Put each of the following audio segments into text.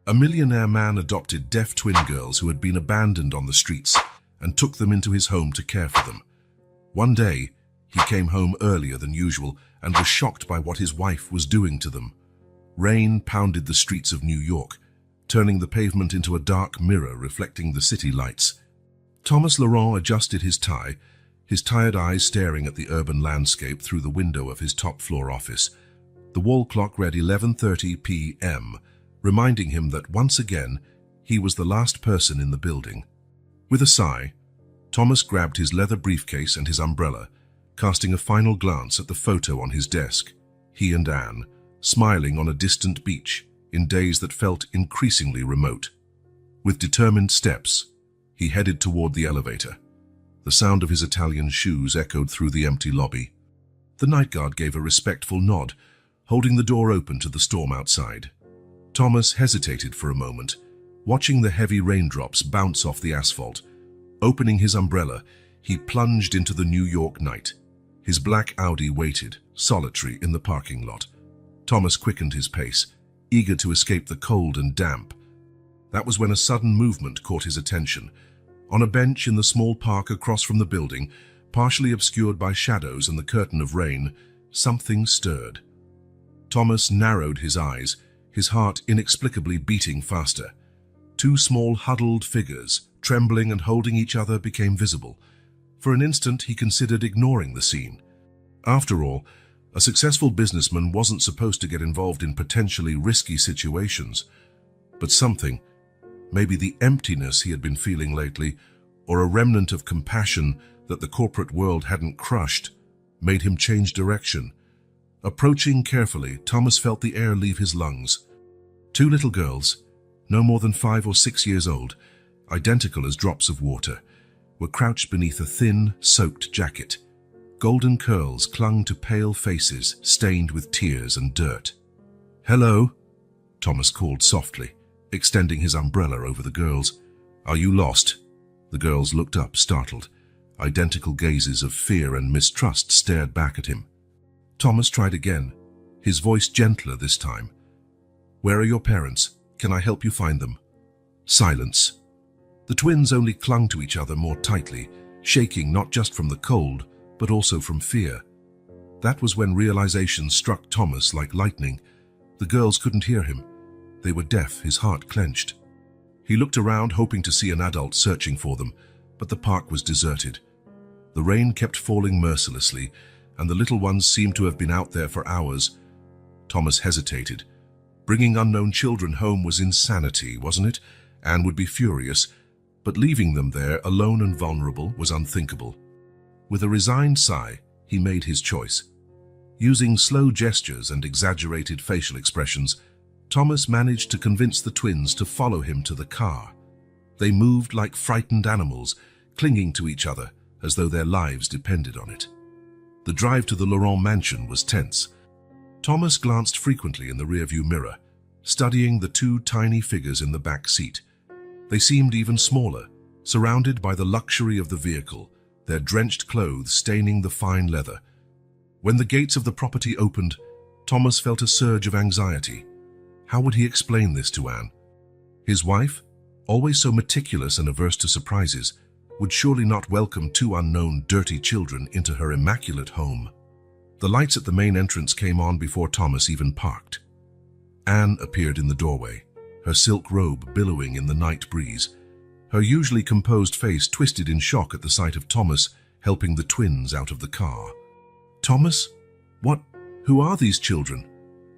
A millionaire man adopted deaf twin girls who had been abandoned on the streets and took them into his home to care for them. One day, he came home earlier than usual and was shocked by what his wife was doing to them. Rain pounded the streets of New York, turning the pavement into a dark mirror reflecting the city lights. Thomas Laurent adjusted his tie, his tired eyes staring at the urban landscape through the window of his top-floor office. The wall clock read 11:30 p.m., reminding him that once again he was the last person in the building. With a sigh, Thomas grabbed his leather briefcase and his umbrella, casting a final glance at the photo on his desk. He and Anne, smiling on a distant beach in days that felt increasingly remote. With determined steps, he headed toward the elevator. The sound of his Italian shoes echoed through the empty lobby. The night guard gave a respectful nod, holding the door open to the storm outside. Thomas hesitated for a moment, watching the heavy raindrops bounce off the asphalt. Opening his umbrella, he plunged into the New York night. His black Audi waited, solitary, in the parking lot. Thomas quickened his pace, eager to escape the cold and damp. That was when a sudden movement caught his attention. On a bench in the small park across from the building, partially obscured by shadows and the curtain of rain, something stirred. Thomas narrowed his eyes, his heart inexplicably beating faster. Two small huddled figures, trembling and holding each other, became visible. For an instant he considered ignoring the scene. After all, a successful businessman wasn't supposed to get involved in potentially risky situations. But something, maybe the emptiness he had been feeling lately, or a remnant of compassion that the corporate world hadn't crushed, made him change direction. Approaching carefully, Thomas felt the air leave his lungs. Two little girls, no more than 5 or 6 years old, identical as drops of water, were crouched beneath a thin, soaked jacket. Golden curls clung to pale faces stained with tears and dirt. "Hello," Thomas called softly, extending his umbrella over the girls. "Are you lost?" The girls looked up, startled. Identical gazes of fear and mistrust stared back at him. Thomas tried again, his voice gentler this time. "Where are your parents? Can I help you find them?" Silence. The twins only clung to each other more tightly, shaking not just from the cold, but also from fear. That was when realization struck Thomas like lightning. The girls couldn't hear him. They were deaf, his heart clenched. He looked around, hoping to see an adult searching for them, but the park was deserted. The rain kept falling mercilessly, and the little ones seemed to have been out there for hours. Thomas hesitated. Bringing unknown children home was insanity, wasn't it? Anne would be furious, but leaving them there, alone and vulnerable, was unthinkable. With a resigned sigh, he made his choice. Using slow gestures and exaggerated facial expressions, Thomas managed to convince the twins to follow him to the car. They moved like frightened animals, clinging to each other as though their lives depended on it. The drive to the Laurent mansion was tense. Thomas glanced frequently in the rearview mirror, studying the two tiny figures in the back seat. They seemed even smaller, surrounded by the luxury of the vehicle, their drenched clothes staining the fine leather. When the gates of the property opened, Thomas felt a surge of anxiety. How would he explain this to Anne? His wife, always so meticulous and averse to surprises, would surely not welcome two unknown, dirty children into her immaculate home. The lights at the main entrance came on before Thomas even parked. Anne appeared in the doorway, her silk robe billowing in the night breeze. Her usually composed face twisted in shock at the sight of Thomas helping the twins out of the car. "Thomas? What? Who are these children?"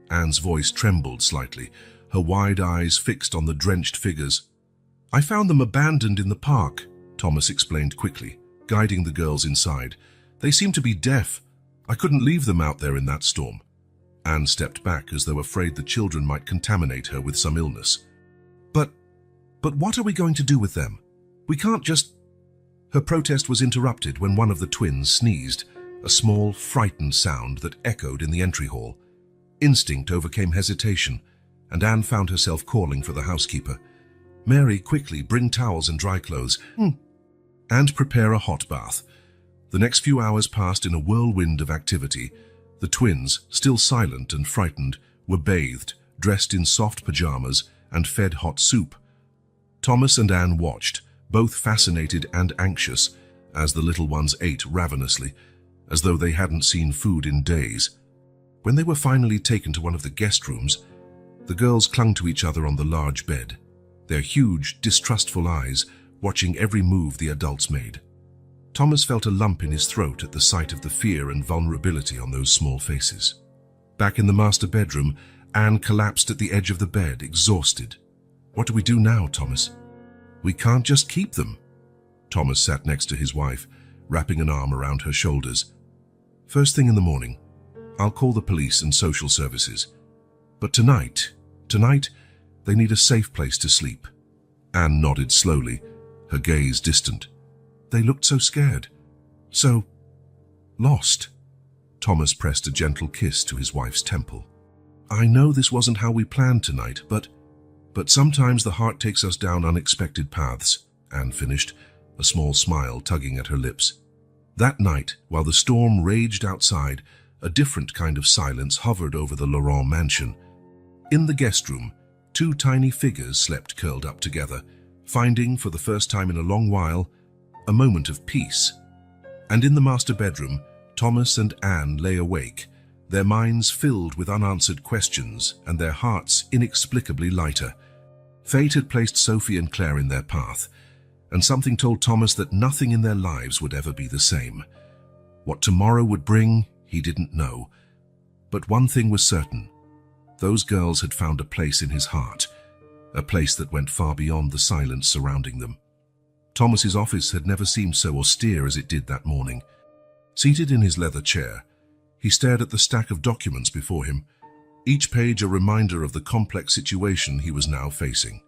Anne's voice trembled slightly, her wide eyes fixed on the drenched figures. "I found them abandoned in the park," Thomas explained quickly, guiding the girls inside. "They seem to be deaf. I couldn't leave them out there in that storm." Anne stepped back as though afraid the children might contaminate her with some illness. But what are we going to do with them? We can't just—" Her protest was interrupted when one of the twins sneezed, a small, frightened sound that echoed in the entry hall. Instinct overcame hesitation, and Anne found herself calling for the housekeeper. "Mary, quickly, bring towels and dry clothes, and prepare a hot bath." The next few hours passed in a whirlwind of activity. The twins, still silent and frightened, were bathed, dressed in soft pajamas, and fed hot soup. Thomas and Anne watched, both fascinated and anxious, as the little ones ate ravenously, as though they hadn't seen food in days. When they were finally taken to one of the guest rooms, the girls clung to each other on the large bed, their huge, distrustful eyes watching every move the adults made. Thomas felt a lump in his throat at the sight of the fear and vulnerability on those small faces. Back in the master bedroom, Anne collapsed at the edge of the bed, exhausted. "What do we do now, Thomas?" "We can't just keep them." Thomas sat next to his wife, wrapping an arm around her shoulders. "First thing in the morning, I'll call the police and social services. But tonight, they need a safe place to sleep." Anne nodded slowly, her gaze distant. "They looked so scared, so lost." Thomas pressed a gentle kiss to his wife's temple. "I know this wasn't how we planned tonight, but sometimes the heart takes us down unexpected paths," Anne finished, a small smile tugging at her lips. That night, while the storm raged outside, a different kind of silence hovered over the Laurent mansion. In the guest room, two tiny figures slept curled up together, finding, for the first time in a long while, a moment of peace. And in the master bedroom, Thomas and Anne lay awake, their minds filled with unanswered questions and their hearts inexplicably lighter. Fate had placed Sophie and Claire in their path, and something told Thomas that nothing in their lives would ever be the same. What tomorrow would bring, he didn't know. But one thing was certain. Those girls had found a place in his heart, a place that went far beyond the silence surrounding them. Thomas's office had never seemed so austere as it did that morning. Seated in his leather chair, he stared at the stack of documents before him, each page a reminder of the complex situation he was now facing.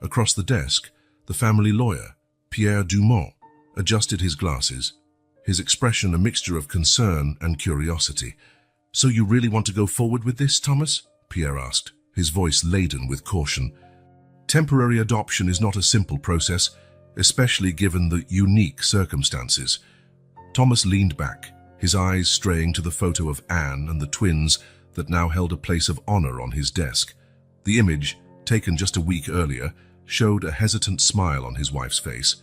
Across the desk, the family lawyer, Pierre Dumont, adjusted his glasses, his expression a mixture of concern and curiosity. "So you really want to go forward with this, Thomas?" Pierre asked, his voice laden with caution. "Temporary adoption is not a simple process, especially given the unique circumstances." Thomas leaned back, his eyes straying to the photo of Anne and the twins that now held a place of honor on his desk. The image, taken just a week earlier, showed a hesitant smile on his wife's face,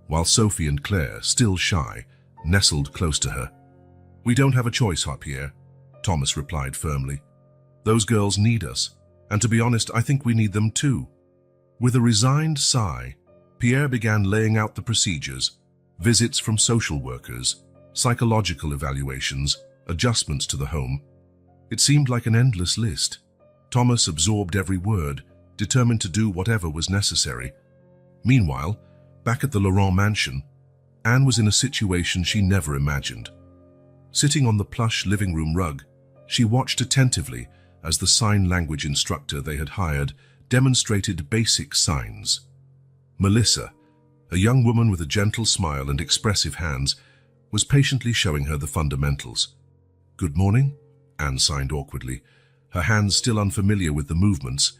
while Sophie and Claire, still shy, nestled close to her. "We don't have a choice, Pierre," Thomas replied firmly. "Those girls need us, and to be honest, I think we need them too." With a resigned sigh, Pierre began laying out the procedures: visits from social workers, psychological evaluations, adjustments to the home. It seemed like an endless list. Thomas absorbed every word, determined to do whatever was necessary. Meanwhile, back at the Laurent mansion, Anne was in a situation she never imagined. Sitting on the plush living room rug, she watched attentively as the sign language instructor they had hired demonstrated basic signs. Melissa, a young woman with a gentle smile and expressive hands, was patiently showing her the fundamentals. "Good morning," Anne signed awkwardly, her hands still unfamiliar with the movements.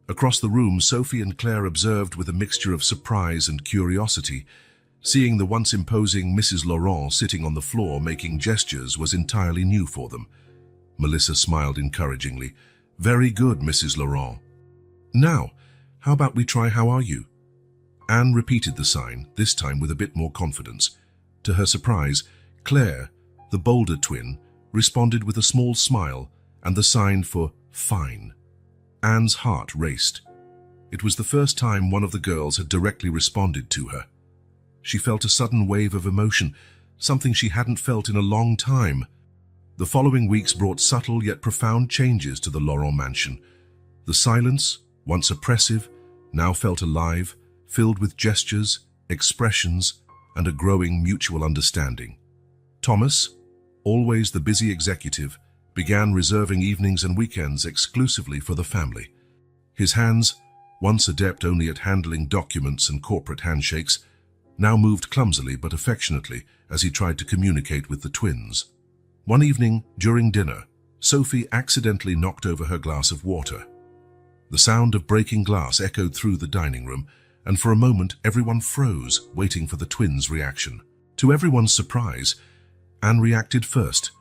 Across the room, Sophie and Claire observed with a mixture of surprise and curiosity. Seeing the once imposing Mrs. Laurent sitting on the floor making gestures was entirely new for them. Melissa smiled encouragingly. "Very good, Mrs. Laurent. Now, how about we try 'How are you?'" Anne repeated the sign, this time with a bit more confidence. To her surprise, Claire, the bolder twin, responded with a small smile and the sign for "fine." Anne's heart raced. It was the first time one of the girls had directly responded to her. She felt a sudden wave of emotion, something she hadn't felt in a long time. The following weeks brought subtle yet profound changes to the Laurent mansion. The silence, once oppressive, now felt alive, filled with gestures, expressions, and a growing mutual understanding. Thomas, always the busy executive, began reserving evenings and weekends exclusively for the family. His hands, once adept only at handling documents and corporate handshakes, now moved clumsily but affectionately as he tried to communicate with the twins. One evening, during dinner, Sophie accidentally knocked over her glass of water. The sound of breaking glass echoed through the dining room, and for a moment everyone froze, waiting for the twins' reaction. To everyone's surprise, Anne reacted first.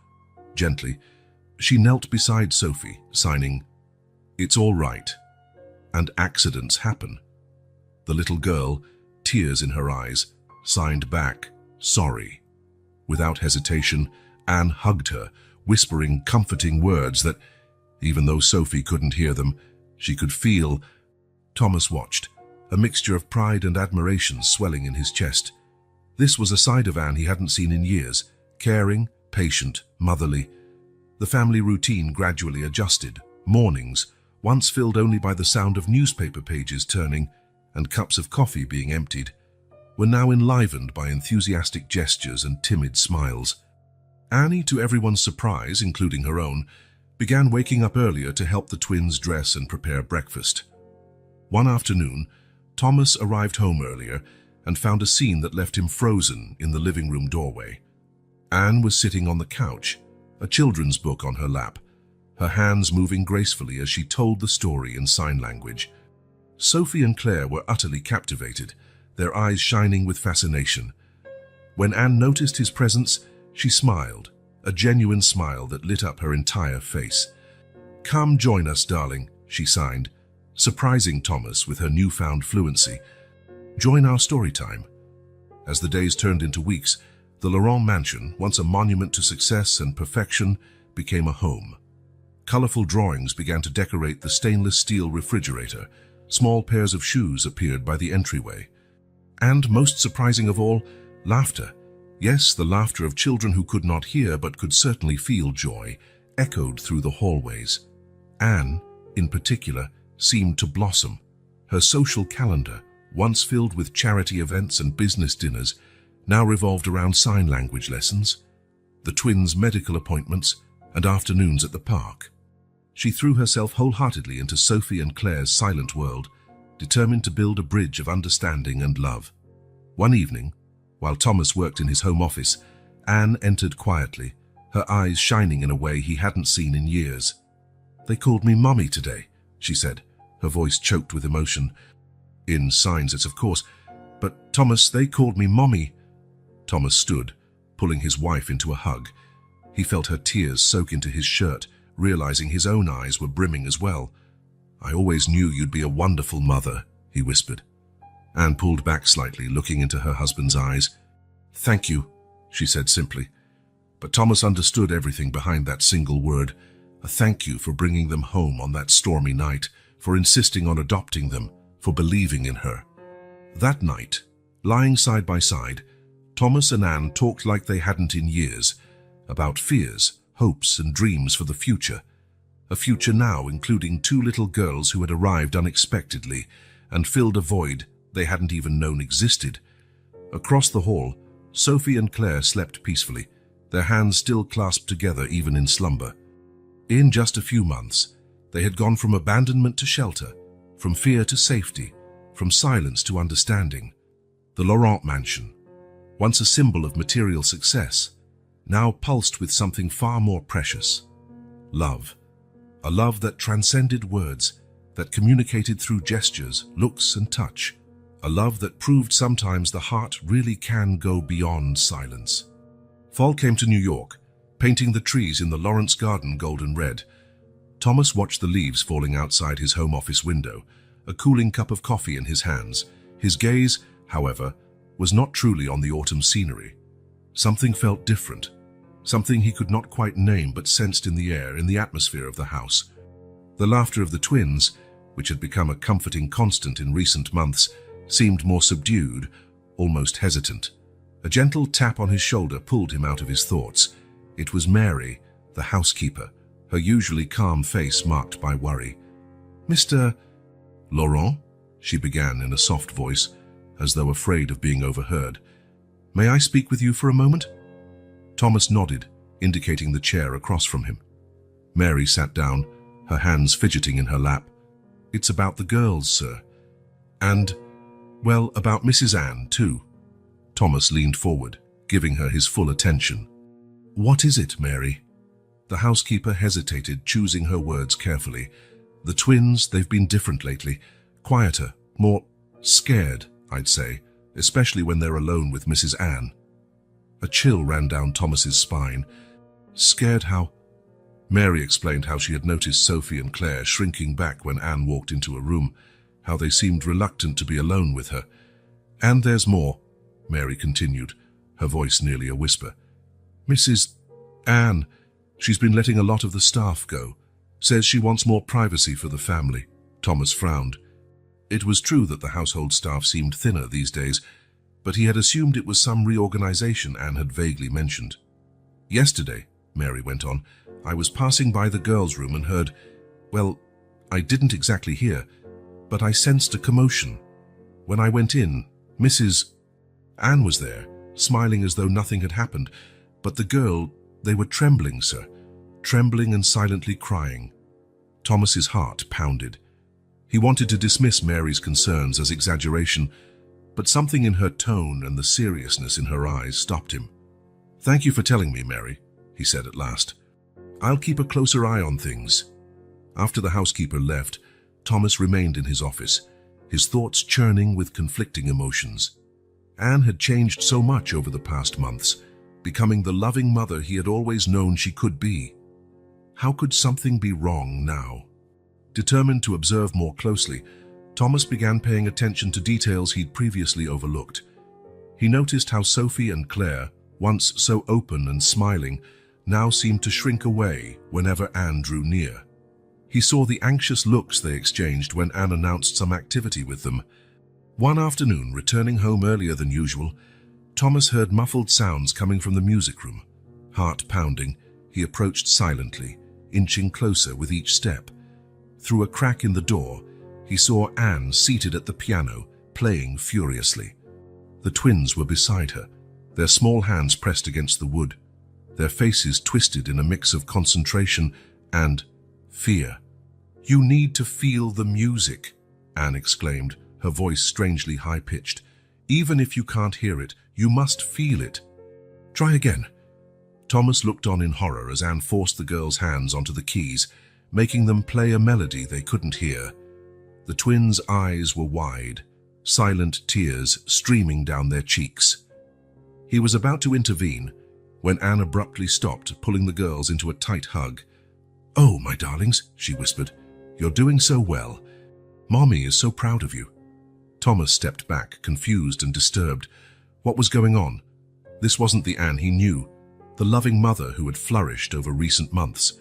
Gently, she knelt beside Sophie, signing, "It's all right." And accidents happen. The little girl, tears in her eyes, signed back, "Sorry." Without hesitation, Anne hugged her, whispering comforting words that, even though Sophie couldn't hear them, she could feel. Thomas watched, a mixture of pride and admiration swelling in his chest. This was a side of Anne he hadn't seen in years, caring, patient, motherly. The family routine gradually adjusted. Mornings, once filled only by the sound of newspaper pages turning and cups of coffee being emptied, were now enlivened by enthusiastic gestures and timid smiles. Annie, to everyone's surprise, including her own, began waking up earlier to help the twins dress and prepare breakfast. One afternoon, Thomas arrived home earlier and found a scene that left him frozen in the living room doorway. Anne was sitting on the couch, a children's book on her lap, her hands moving gracefully as she told the story in sign language. Sophie and Claire were utterly captivated, their eyes shining with fascination. When Anne noticed his presence, she smiled, a genuine smile that lit up her entire face. "Come join us, darling," she signed, surprising Thomas with her newfound fluency. "Join our story time." As the days turned into weeks, the Laurent mansion, once a monument to success and perfection, became a home. Colorful drawings began to decorate the stainless steel refrigerator. Small pairs of shoes appeared by the entryway. And, most surprising of all, laughter. Yes, the laughter of children who could not hear but could certainly feel joy, echoed through the hallways. Anne, in particular, seemed to blossom. Her social calendar, once filled with charity events and business dinners, now revolved around sign language lessons, the twins' medical appointments, and afternoons at the park. She threw herself wholeheartedly into Sophie and Claire's silent world, determined to build a bridge of understanding and love. One evening, while Thomas worked in his home office, Anne entered quietly, her eyes shining in a way he hadn't seen in years. "They called me Mommy today," she said, her voice choked with emotion. "In signs, it's of course. But Thomas, they called me Mommy." Thomas stood, pulling his wife into a hug. He felt her tears soak into his shirt, realizing his own eyes were brimming as well. "I always knew you'd be a wonderful mother," he whispered. Anne pulled back slightly, looking into her husband's eyes. "Thank you," she said simply. But Thomas understood everything behind that single word. A thank you for bringing them home on that stormy night, for insisting on adopting them, for believing in her. That night, lying side by side, Thomas and Anne talked like they hadn't in years, about fears, hopes and dreams for the future. A future now including two little girls who had arrived unexpectedly and filled a void they hadn't even known existed. Across the hall, Sophie and Claire slept peacefully, their hands still clasped together even in slumber. In just a few months, they had gone from abandonment to shelter, from fear to safety, from silence to understanding. The Laurent mansion, once a symbol of material success, now pulsed with something far more precious: love. A love that transcended words, that communicated through gestures, looks and touch. A love that proved sometimes the heart really can go beyond silence. Fall came to New York, painting the trees in the Lawrence Garden golden red. Thomas watched the leaves falling outside his home office window, a cooling cup of coffee in his hands. His gaze, however, was not truly on the autumn scenery. Something felt different, something he could not quite name but sensed in the air, in the atmosphere of the house. The laughter of the twins, which had become a comforting constant in recent months, seemed more subdued, almost hesitant. A gentle tap on his shoulder pulled him out of his thoughts. It was Mary, the housekeeper, her usually calm face marked by worry. "Mr. Laurent?" she began in a soft voice, as though afraid of being overheard. "May I speak with you for a moment?" Thomas nodded, indicating the chair across from him. Mary sat down, her hands fidgeting in her lap. "It's about the girls, sir. And, well, about Mrs. Anne, too." Thomas leaned forward, giving her his full attention. "What is it, Mary?" The housekeeper hesitated, choosing her words carefully. "The twins, they've been different lately. Quieter, more scared, I'd say, especially when they're alone with Mrs. Anne." A chill ran down Thomas's spine. "Scared how?" Mary explained how she had noticed Sophie and Claire shrinking back when Anne walked into a room, how they seemed reluctant to be alone with her. "And there's more," Mary continued, her voice nearly a whisper. "Mrs. Anne, she's been letting a lot of the staff go. Says she wants more privacy for the family." Thomas frowned. It was true that the household staff seemed thinner these days, but he had assumed it was some reorganization Anne had vaguely mentioned. "Yesterday," Mary went on, "I was passing by the girls' room and heard, well, I didn't exactly hear, but I sensed a commotion. When I went in, Mrs. Anne was there, smiling as though nothing had happened, but the girl, they were trembling, sir, trembling and silently crying." Thomas's heart pounded. He wanted to dismiss Mary's concerns as exaggeration, but something in her tone and the seriousness in her eyes stopped him. "Thank you for telling me, Mary," he said at last. "I'll keep a closer eye on things." After the housekeeper left, Thomas remained in his office, his thoughts churning with conflicting emotions. Anne had changed so much over the past months, becoming the loving mother he had always known she could be. How could something be wrong now? Determined to observe more closely, Thomas began paying attention to details he'd previously overlooked. He noticed how Sophie and Claire, once so open and smiling, now seemed to shrink away whenever Anne drew near. He saw the anxious looks they exchanged when Anne announced some activity with them. One afternoon, returning home earlier than usual, Thomas heard muffled sounds coming from the music room. Heart pounding, he approached silently, inching closer with each step. Through a crack in the door, he saw Anne seated at the piano, playing furiously. The twins were beside her, their small hands pressed against the wood, their faces twisted in a mix of concentration and fear. "You need to feel the music," Anne exclaimed, her voice strangely high-pitched. "Even if you can't hear it, you must feel it." "Try again." Thomas looked on in horror as Anne forced the girls' hands onto the keys, making them play a melody they couldn't hear. The twins' eyes were wide, silent tears streaming down their cheeks. He was about to intervene when Anne abruptly stopped, pulling the girls into a tight hug. "Oh, my darlings," she whispered, "you're doing so well. Mommy is so proud of you." Thomas stepped back, confused and disturbed. What was going on? This wasn't the Anne he knew, the loving mother who had flourished over recent months.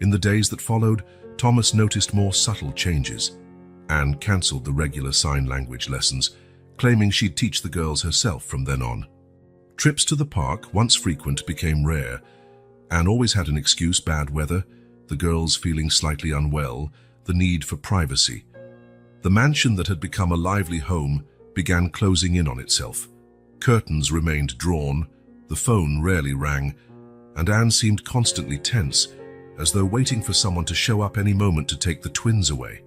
In the days that followed, Thomas noticed more subtle changes. Anne cancelled the regular sign language lessons, claiming she'd teach the girls herself from then on. Trips to the park, once frequent, became rare. Anne always had an excuse: bad weather, the girls feeling slightly unwell, the need for privacy. The mansion that had become a lively home began closing in on itself. Curtains remained drawn, the phone rarely rang, and Anne seemed constantly tense, as though waiting for someone to show up any moment to take the twins away.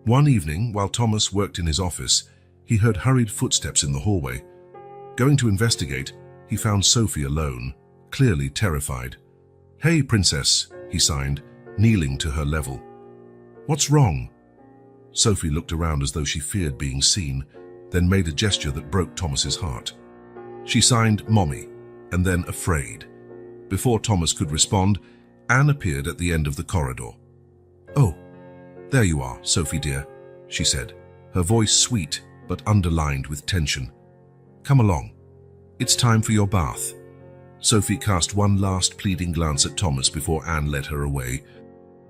One evening, while Thomas worked in his office, he heard hurried footsteps in the hallway. Going to investigate, he found Sophie alone, clearly terrified. "Hey, princess," he signed, kneeling to her level. "What's wrong?" Sophie looked around as though she feared being seen, then made a gesture that broke Thomas's heart. She signed Mommy, and then Afraid. Before Thomas could respond, Anne appeared at the end of the corridor. "Oh, there you are, Sophie dear," she said, her voice sweet but underlined with tension. "Come along. It's time for your bath." Sophie cast one last pleading glance at Thomas before Anne led her away.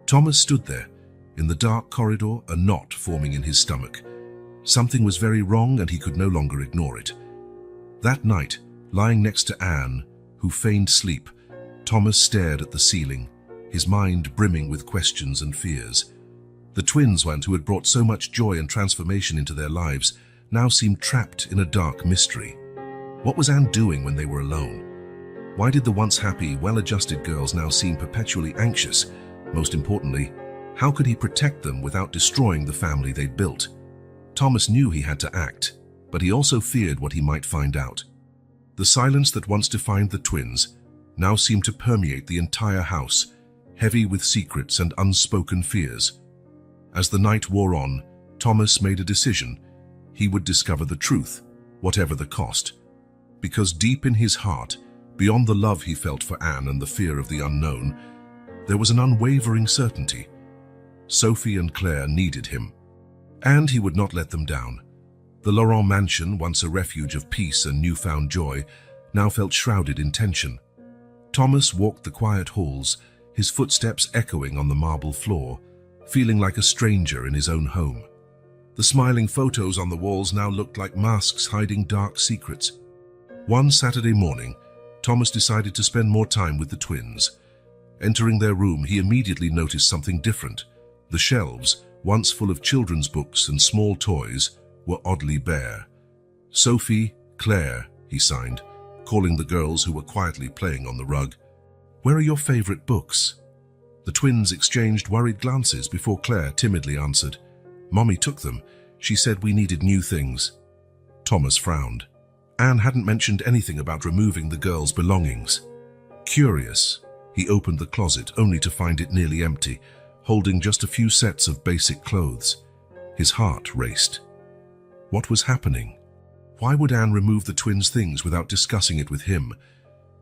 Thomas stood there, in the dark corridor, a knot forming in his stomach. Something was very wrong and he could no longer ignore it. That night, lying next to Anne, who feigned sleep, Thomas stared at the ceiling, his mind brimming with questions and fears. The twins, who had brought so much joy and transformation into their lives, now seemed trapped in a dark mystery. What was Anne doing when they were alone? Why did the once happy, well-adjusted girls now seem perpetually anxious? Most importantly, how could he protect them without destroying the family they'd built? Thomas knew he had to act, but he also feared what he might find out. The silence that once defined the twins now seemed to permeate the entire house, heavy with secrets and unspoken fears. As the night wore on, Thomas made a decision. He would discover the truth, whatever the cost. Because deep in his heart, beyond the love he felt for Anne and the fear of the unknown, There was an unwavering certainty. Sophie and Claire needed him, and he would not let them down. The Laurent mansion, once a refuge of peace and newfound joy, now felt shrouded in tension. Thomas walked the quiet halls, his footsteps echoing on the marble floor, feeling like a stranger in his own home. The smiling photos on the walls now looked like masks hiding dark secrets. One Saturday morning, Thomas decided to spend more time with the twins. Entering their room, he immediately noticed something different. The shelves, once full of children's books and small toys, were oddly bare. "Sophie, Claire," he signed, calling the girls who were quietly playing on the rug. "Where are your favorite books?" The twins exchanged worried glances before Claire timidly answered, "Mommy took them. She said we needed new things." Thomas frowned. Anne hadn't mentioned anything about removing the girls' belongings. Curious, he opened the closet only to find it nearly empty, holding just a few sets of basic clothes. His heart raced. What was happening? Why would Anne remove the twins' things without discussing it with him?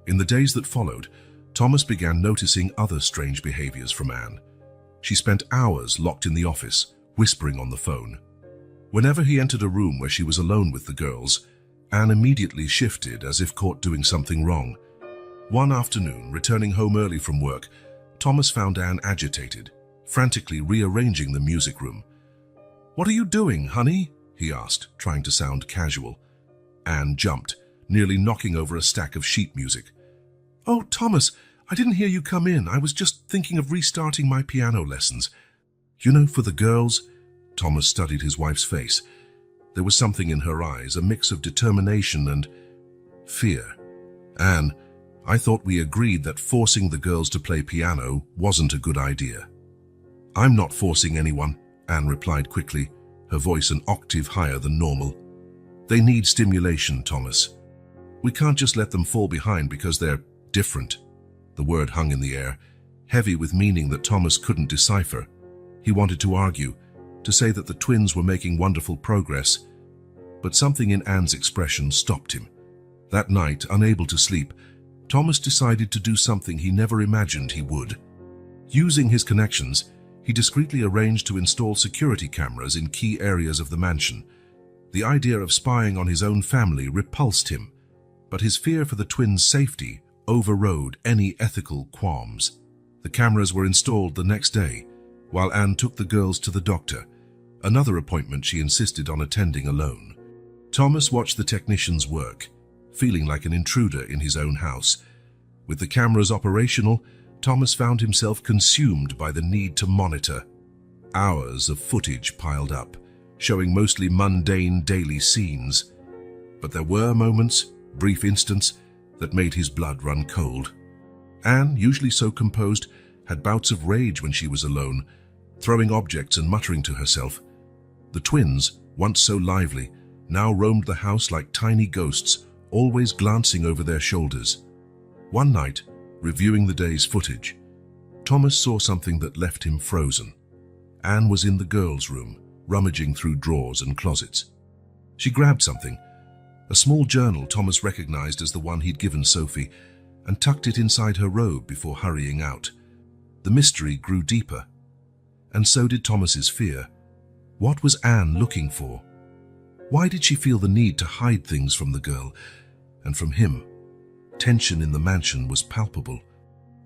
In the days that followed, Thomas began noticing other strange behaviors from Anne. She spent hours locked in the office, whispering on the phone. Whenever he entered a room where she was alone with the girls, Anne immediately shifted as if caught doing something wrong. One afternoon, returning home early from work, Thomas found Anne agitated, frantically rearranging the music room. "What are you doing, honey?" he asked, trying to sound casual. Anne jumped, nearly knocking over a stack of sheet music. "Oh, Thomas, I didn't hear you come in. I was just thinking of restarting my piano lessons." "You know, for the girls," Thomas studied his wife's face. There was something in her eyes, a mix of determination and fear. "Anne, I thought we agreed that forcing the girls to play piano wasn't a good idea." "I'm not forcing anyone," Anne replied quickly, her voice an octave higher than normal. "They need stimulation, Thomas. We can't just let them fall behind because they're different." The word hung in the air, heavy with meaning that Thomas couldn't decipher. He wanted to argue, to say that the twins were making wonderful progress, but something in Anne's expression stopped him. That night, unable to sleep, Thomas decided to do something he never imagined he would. Using his connections, he discreetly arranged to install security cameras in key areas of the mansion. The idea of spying on his own family repulsed him, but his fear for the twins' safety overrode any ethical qualms. The cameras were installed the next day, while Anne took the girls to the doctor, another appointment she insisted on attending alone. Thomas watched the technicians work, feeling like an intruder in his own house. With the cameras operational, Thomas found himself consumed by the need to monitor. Hours of footage piled up, showing mostly mundane daily scenes. But there were moments, brief instants, that made his blood run cold. Anne, usually so composed, had bouts of rage when she was alone, throwing objects and muttering to herself. The twins, once so lively, now roamed the house like tiny ghosts, always glancing over their shoulders. One night, reviewing the day's footage, Thomas saw something that left him frozen. Anne was in the girls' room, rummaging through drawers and closets. She grabbed something, a small journal Thomas recognized as the one he'd given Sophie, and tucked it inside her robe before hurrying out. The mystery grew deeper, and so did Thomas's fear. What was Anne looking for? Why did she feel the need to hide things from the girl and from him? Tension in the mansion was palpable.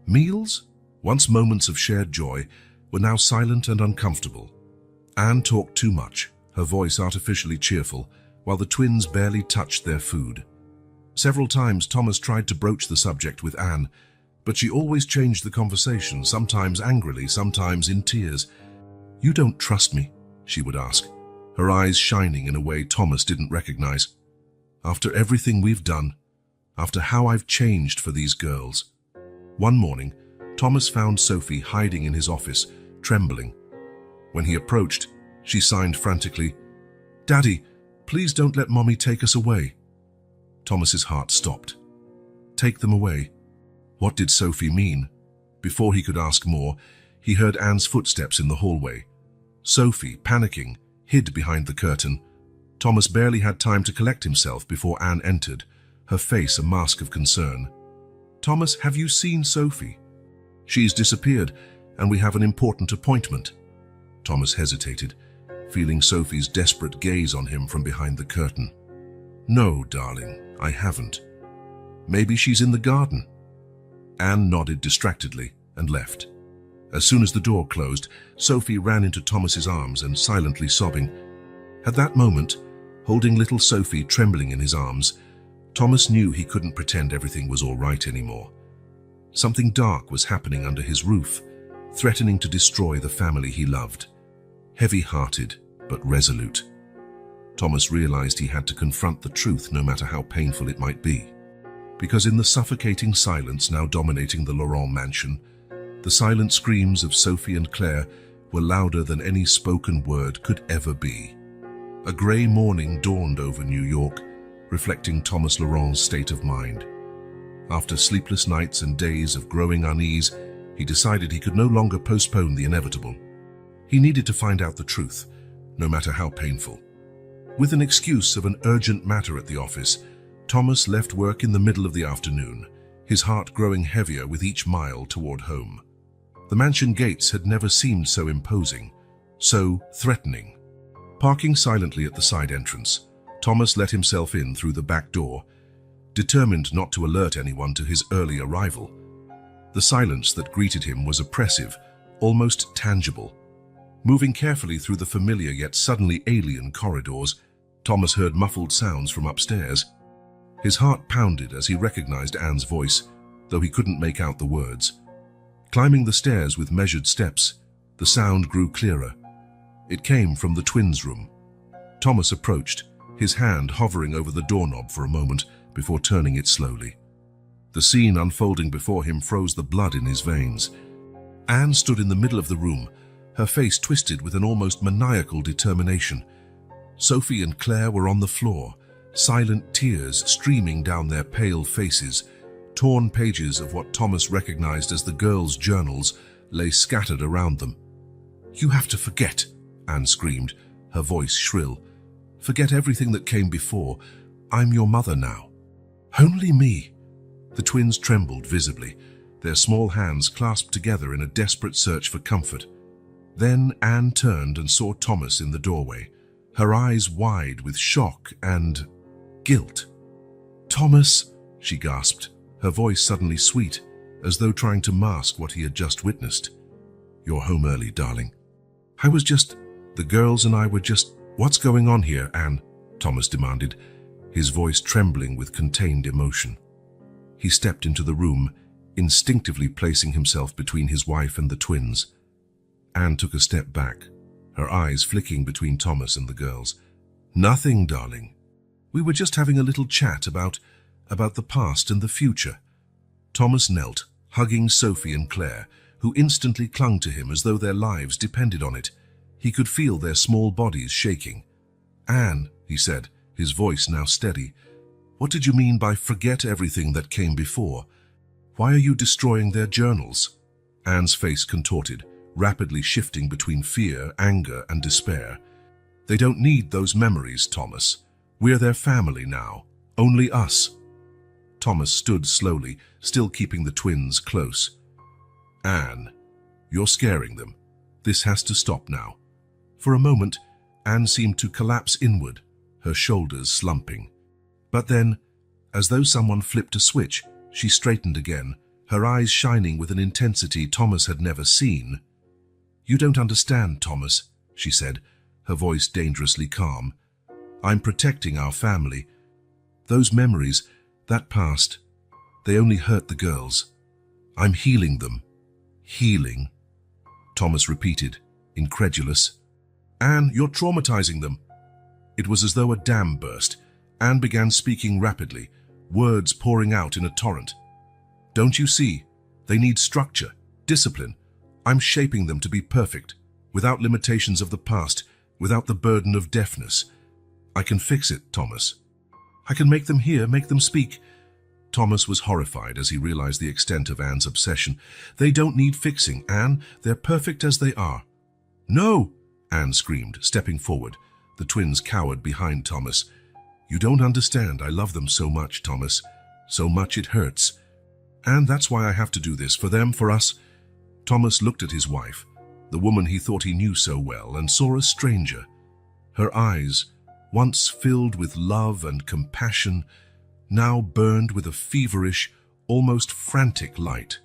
Meals, once moments of shared joy, were now silent and uncomfortable. Anne talked too much, her voice artificially cheerful, while the twins barely touched their food. Several times Thomas tried to broach the subject with Anne, but she always changed the conversation, sometimes angrily, sometimes in tears. "You don't trust me?" she would ask, her eyes shining in a way Thomas didn't recognize. "After everything we've done, after how I've changed for these girls." One morning, Thomas found Sophie hiding in his office, trembling. When he approached, she signed frantically, "Daddy, please don't let Mommy take us away." Thomas's heart stopped. Take them away? What did Sophie mean? Before he could ask more, he heard Anne's footsteps in the hallway. Sophie, panicking, hid behind the curtain. Thomas barely had time to collect himself before Anne entered, her face a mask of concern. "Thomas, have you seen Sophie?" She's disappeared, and we have an important appointment." Thomas hesitated, feeling Sophie's desperate gaze on him from behind the curtain. "No, darling, I haven't. Maybe she's in the garden." Anne nodded distractedly and left. As soon as the door closed, Sophie ran into Thomas's arms and silently sobbing. At that moment, holding little Sophie trembling in his arms, Thomas knew he couldn't pretend everything was all right anymore. Something dark was happening under his roof, threatening to destroy the family he loved. Heavy-hearted, but resolute, Thomas realized he had to confront the truth no matter how painful it might be. Because in the suffocating silence now dominating the Laurent mansion, the silent screams of Sophie and Claire were louder than any spoken word could ever be. A grey morning dawned over New York, reflecting Thomas Laurent's state of mind. After sleepless nights and days of growing unease, he decided he could no longer postpone the inevitable. He needed to find out the truth, no matter how painful. With an excuse of an urgent matter at the office, Thomas left work in the middle of the afternoon, his heart growing heavier with each mile toward home. The mansion gates had never seemed so imposing, so threatening. Parking silently at the side entrance, Thomas let himself in through the back door, determined not to alert anyone to his early arrival. The silence that greeted him was oppressive, almost tangible. Moving carefully through the familiar yet suddenly alien corridors, Thomas heard muffled sounds from upstairs. His heart pounded as he recognized Anne's voice, though he couldn't make out the words. Climbing the stairs with measured steps, the sound grew clearer. It came from the twins' room. Thomas approached, his hand hovering over the doorknob for a moment before turning it slowly. The scene unfolding before him froze the blood in his veins. Anne stood in the middle of the room, her face twisted with an almost maniacal determination. Sophie and Claire were on the floor, silent tears streaming down their pale faces. Torn pages of what Thomas recognized as the girls' journals lay scattered around them. "You have to forget," Anne screamed, her voice shrill. "Forget everything that came before. I'm your mother now." "Only me." The twins trembled visibly, their small hands clasped together in a desperate search for comfort. Then Anne turned and saw Thomas in the doorway, her eyes wide with shock and guilt. "Thomas," she gasped, her voice suddenly sweet, as though trying to mask what he had just witnessed. "You're home early, darling." The girls and I were just..." "What's going on here, Anne?" Thomas demanded, his voice trembling with contained emotion. He stepped into the room, instinctively placing himself between his wife and the twins. Anne took a step back, her eyes flicking between Thomas and the girls. "Nothing, darling. We were just having a little chat about the past and the future." Thomas knelt, hugging Sophie and Claire, who instantly clung to him as though their lives depended on it. He could feel their small bodies shaking. "Anne," he said, his voice now steady, "what did you mean by forget everything that came before? Why are you destroying their journals?" Anne's face contorted, rapidly shifting between fear, anger, and despair. "They don't need those memories, Thomas. We're their family now. Only us." Thomas stood slowly, still keeping the twins close. "Anne, you're scaring them. This has to stop now." For a moment, Anne seemed to collapse inward, her shoulders slumping. But then, as though someone flipped a switch, she straightened again, her eyes shining with an intensity Thomas had never seen. "You don't understand, Thomas," she said, her voice dangerously calm. "I'm protecting our family. Those memories, that past, they only hurt the girls. I'm healing them." "Healing?" Thomas repeated, incredulous. "Anne, you're traumatizing them." It was as though a dam burst. Anne began speaking rapidly, words pouring out in a torrent. "Don't you see? They need structure, discipline. I'm shaping them to be perfect, without limitations of the past, without the burden of deafness. I can fix it, Thomas. I can make them hear, make them speak." Thomas was horrified as he realized the extent of Anne's obsession. "They don't need fixing, Anne. They're perfect as they are." "No!" Anne screamed, stepping forward. The twins cowered behind Thomas. "You don't understand. I love them so much, Thomas. So much it hurts. And that's why I have to do this, for them, for us. Thomas looked at his wife, the woman he thought he knew so well, and saw a stranger. Her eyes, once filled with love and compassion, now burned with a feverish, almost frantic light.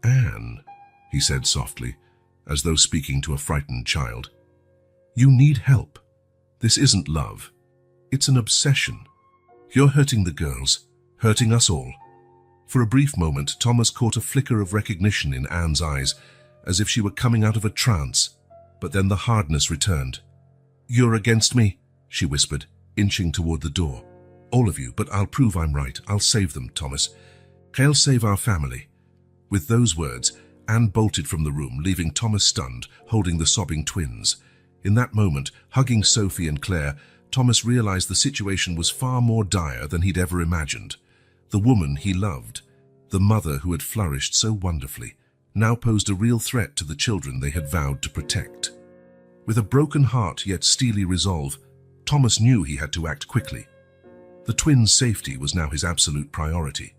"Anne," he said softly, as though speaking to a frightened child. "You need help. This isn't love. It's an obsession. You're hurting the girls, hurting us all." For a brief moment, Thomas caught a flicker of recognition in Anne's eyes, as if she were coming out of a trance, but then the hardness returned. "You're against me," she whispered, inching toward the door. "All of you, but I'll prove I'm right. I'll save them, Thomas. I'll save our family." With those words, Anne bolted from the room, leaving Thomas stunned, holding the sobbing twins. In that moment, hugging Sophie and Claire, Thomas realized the situation was far more dire than he'd ever imagined. The woman he loved, the mother who had flourished so wonderfully, now posed a real threat to the children they had vowed to protect. With a broken heart yet steely resolve, Thomas knew he had to act quickly. The twins' safety was now his absolute priority.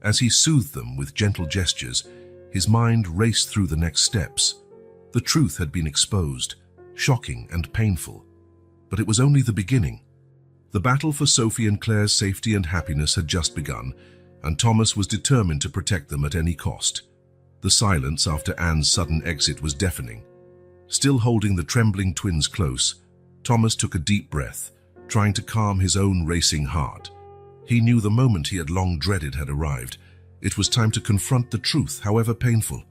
As he soothed them with gentle gestures, his mind raced through the next steps. The truth had been exposed, shocking and painful, but it was only the beginning. The battle for Sophie and Claire's safety and happiness had just begun, and Thomas was determined to protect them at any cost. The silence after Anne's sudden exit was deafening. Still holding the trembling twins close, Thomas took a deep breath, trying to calm his own racing heart. He knew the moment he had long dreaded had arrived. It was time to confront the truth, however painful.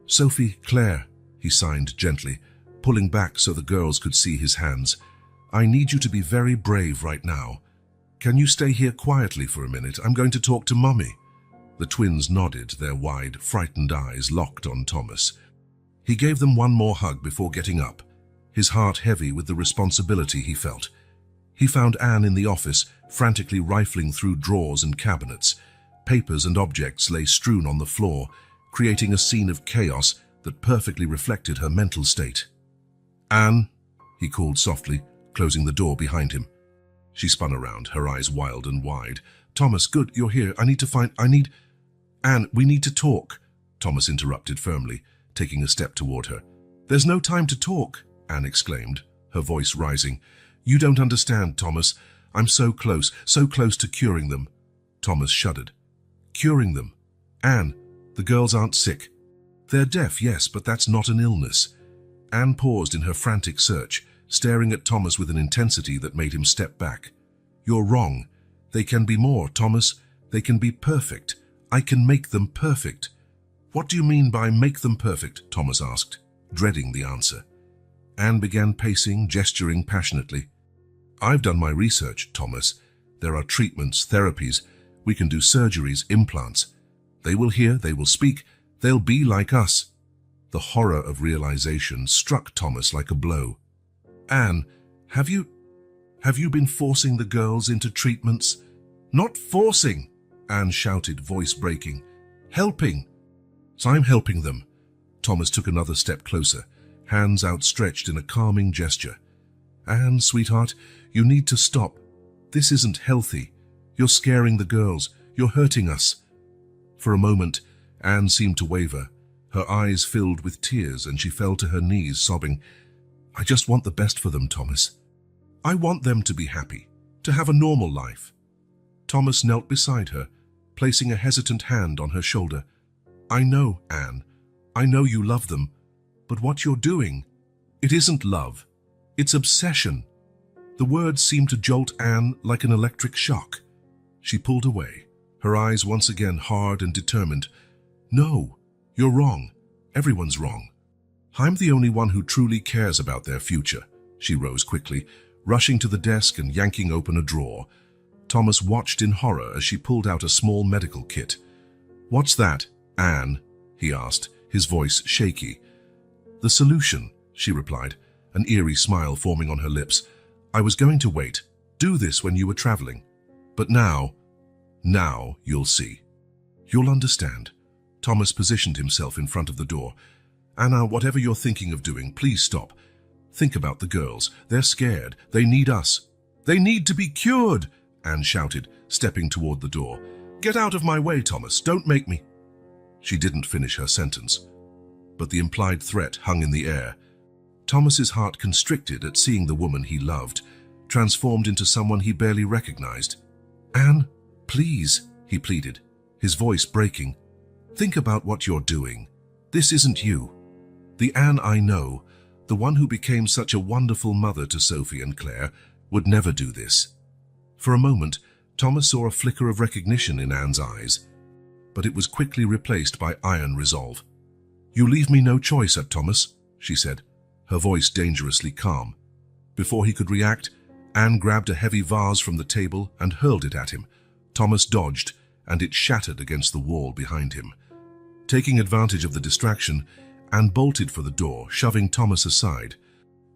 "Sophie, Claire," he signed gently, pulling back so the girls could see his hands. "I need you to be very brave right now. Can you stay here quietly for a minute? I'm going to talk to Mummy." The twins nodded, their wide, frightened eyes locked on Thomas. He gave them one more hug before getting up, his heart heavy with the responsibility he felt. He found Anne in the office, frantically rifling through drawers and cabinets. Papers and objects lay strewn on the floor, creating a scene of chaos that perfectly reflected her mental state. "Anne," he called softly, closing the door behind him. She spun around, her eyes wild and wide. "Thomas, good, you're here. Anne, we need to talk," Thomas interrupted firmly, taking a step toward her. "There's no time to talk," Anne exclaimed, her voice rising. "You don't understand, Thomas. I'm so close to curing them." Thomas shuddered. "Curing them? Anne, the girls aren't sick." "They're deaf, yes, but that's not an illness." Anne paused in her frantic search, staring at Thomas with an intensity that made him step back. "You're wrong. They can be more, Thomas. They can be perfect. I can make them perfect." "What do you mean by make them perfect?" Thomas asked, dreading the answer. Anne began pacing, gesturing passionately. "I've done my research, Thomas. There are treatments, therapies. We can do surgeries, implants. They will hear, they will speak, they'll be like us." The horror of realization struck Thomas like a blow. "Anne, have you been forcing the girls into treatments?" "Not forcing," Anne shouted, voice breaking. "Helping." "So I'm helping them." Thomas took another step closer, hands outstretched in a calming gesture. "Anne, sweetheart, you need to stop. This isn't healthy. You're scaring the girls. You're hurting us." For a moment, Anne seemed to waver. Her eyes filled with tears and she fell to her knees, sobbing. "I just want the best for them, Thomas. I want them to be happy, to have a normal life." Thomas knelt beside her, placing a hesitant hand on her shoulder. "I know, Anne. I know you love them. But what you're doing, it isn't love. It's obsession." The words seemed to jolt Anne like an electric shock. She pulled away, her eyes once again hard and determined. "No, you're wrong. Everyone's wrong. I'm the only one who truly cares about their future." She rose quickly, rushing to the desk and yanking open a drawer. Thomas watched in horror as she pulled out a small medical kit. "What's that, Anne?" he asked, his voice shaky. "The solution," she replied, an eerie smile forming on her lips. "I was going to wait, do this when you were traveling. But now you'll see. You'll understand." Thomas positioned himself in front of the door. "Anna, whatever you're thinking of doing, please stop. Think about the girls. They're scared. They need us." "They need to be cured," Anne shouted, stepping toward the door. "Get out of my way, Thomas. Don't make me." She didn't finish her sentence. but the implied threat hung in the air. Thomas's heart constricted at seeing the woman he loved, transformed into someone he barely recognized. "Anne, please," he pleaded, his voice breaking. "Think about what you're doing. This isn't you. The Anne I know, the one who became such a wonderful mother to Sophie and Claire, would never do this." For a moment, Thomas saw a flicker of recognition in Anne's eyes, but it was quickly replaced by iron resolve. "You leave me no choice, Thomas," she said, her voice dangerously calm. Before he could react, Anne grabbed a heavy vase from the table and hurled it at him. Thomas dodged, and it shattered against the wall behind him. Taking advantage of the distraction, Anne bolted for the door, shoving Thomas aside.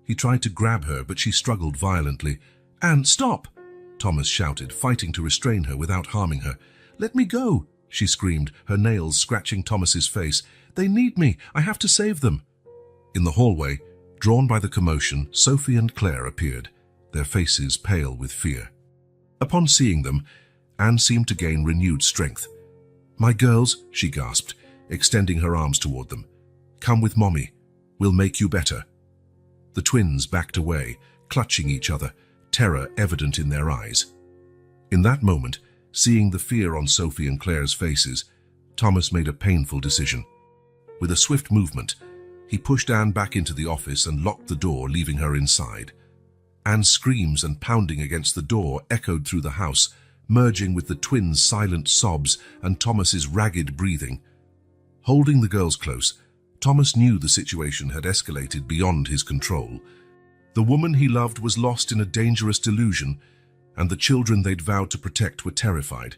He tried to grab her, but she struggled violently. "Anne, stop!" Thomas shouted, fighting to restrain her without harming her. "Let me go!" she screamed, her nails scratching Thomas's face. "They need me! I have to save them!" In the hallway, drawn by the commotion, Sophie and Claire appeared, their faces pale with fear. Upon seeing them, Anne seemed to gain renewed strength. "My girls," she gasped, extending her arms toward them. "Come with Mommy. We'll make you better." The twins backed away, clutching each other, terror evident in their eyes. In that moment, seeing the fear on Sophie and Claire's faces, Thomas made a painful decision. With a swift movement, he pushed Anne back into the office and locked the door, leaving her inside. Anne's screams and pounding against the door echoed through the house, merging with the twins' silent sobs and Thomas's ragged breathing. Holding the girls close, Thomas knew the situation had escalated beyond his control. The woman he loved was lost in a dangerous delusion, and the children they'd vowed to protect were terrified.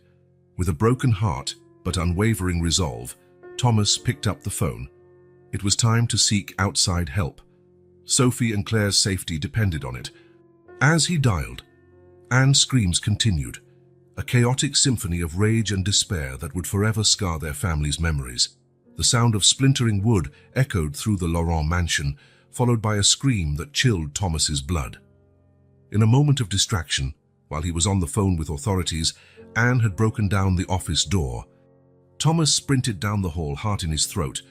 With a broken heart but unwavering resolve, Thomas picked up the phone. It was time to seek outside help. Sophie and Claire's safety depended on it. As he dialed, Anne's screams continued, a chaotic symphony of rage and despair that would forever scar their family's memories. The sound of splintering wood echoed through the Laurent mansion, followed by a scream that chilled Thomas's blood. In a moment of distraction, while he was on the phone with authorities, Anne had broken down the office door. Thomas sprinted down the hall, heart in his throat,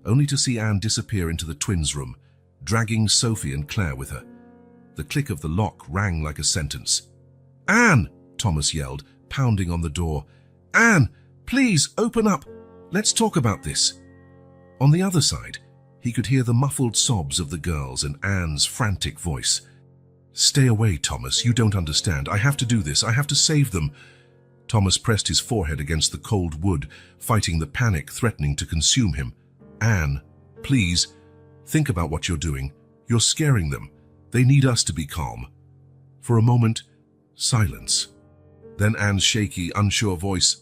only to see Anne disappear into the twins' room, dragging Sophie and Claire with her. The click of the lock rang like a sentence. "Anne!" Thomas yelled, pounding on the door. "Anne, please, open up! Let's talk about this." On the other side, he could hear the muffled sobs of the girls and Anne's frantic voice. "Stay away, Thomas. You don't understand. I have to do this. I have to save them." Thomas pressed his forehead against the cold wood, fighting the panic threatening to consume him. "Anne, please, think about what you're doing. You're scaring them. They need us to be calm." For a moment, silence. Then Anne's shaky, unsure voice.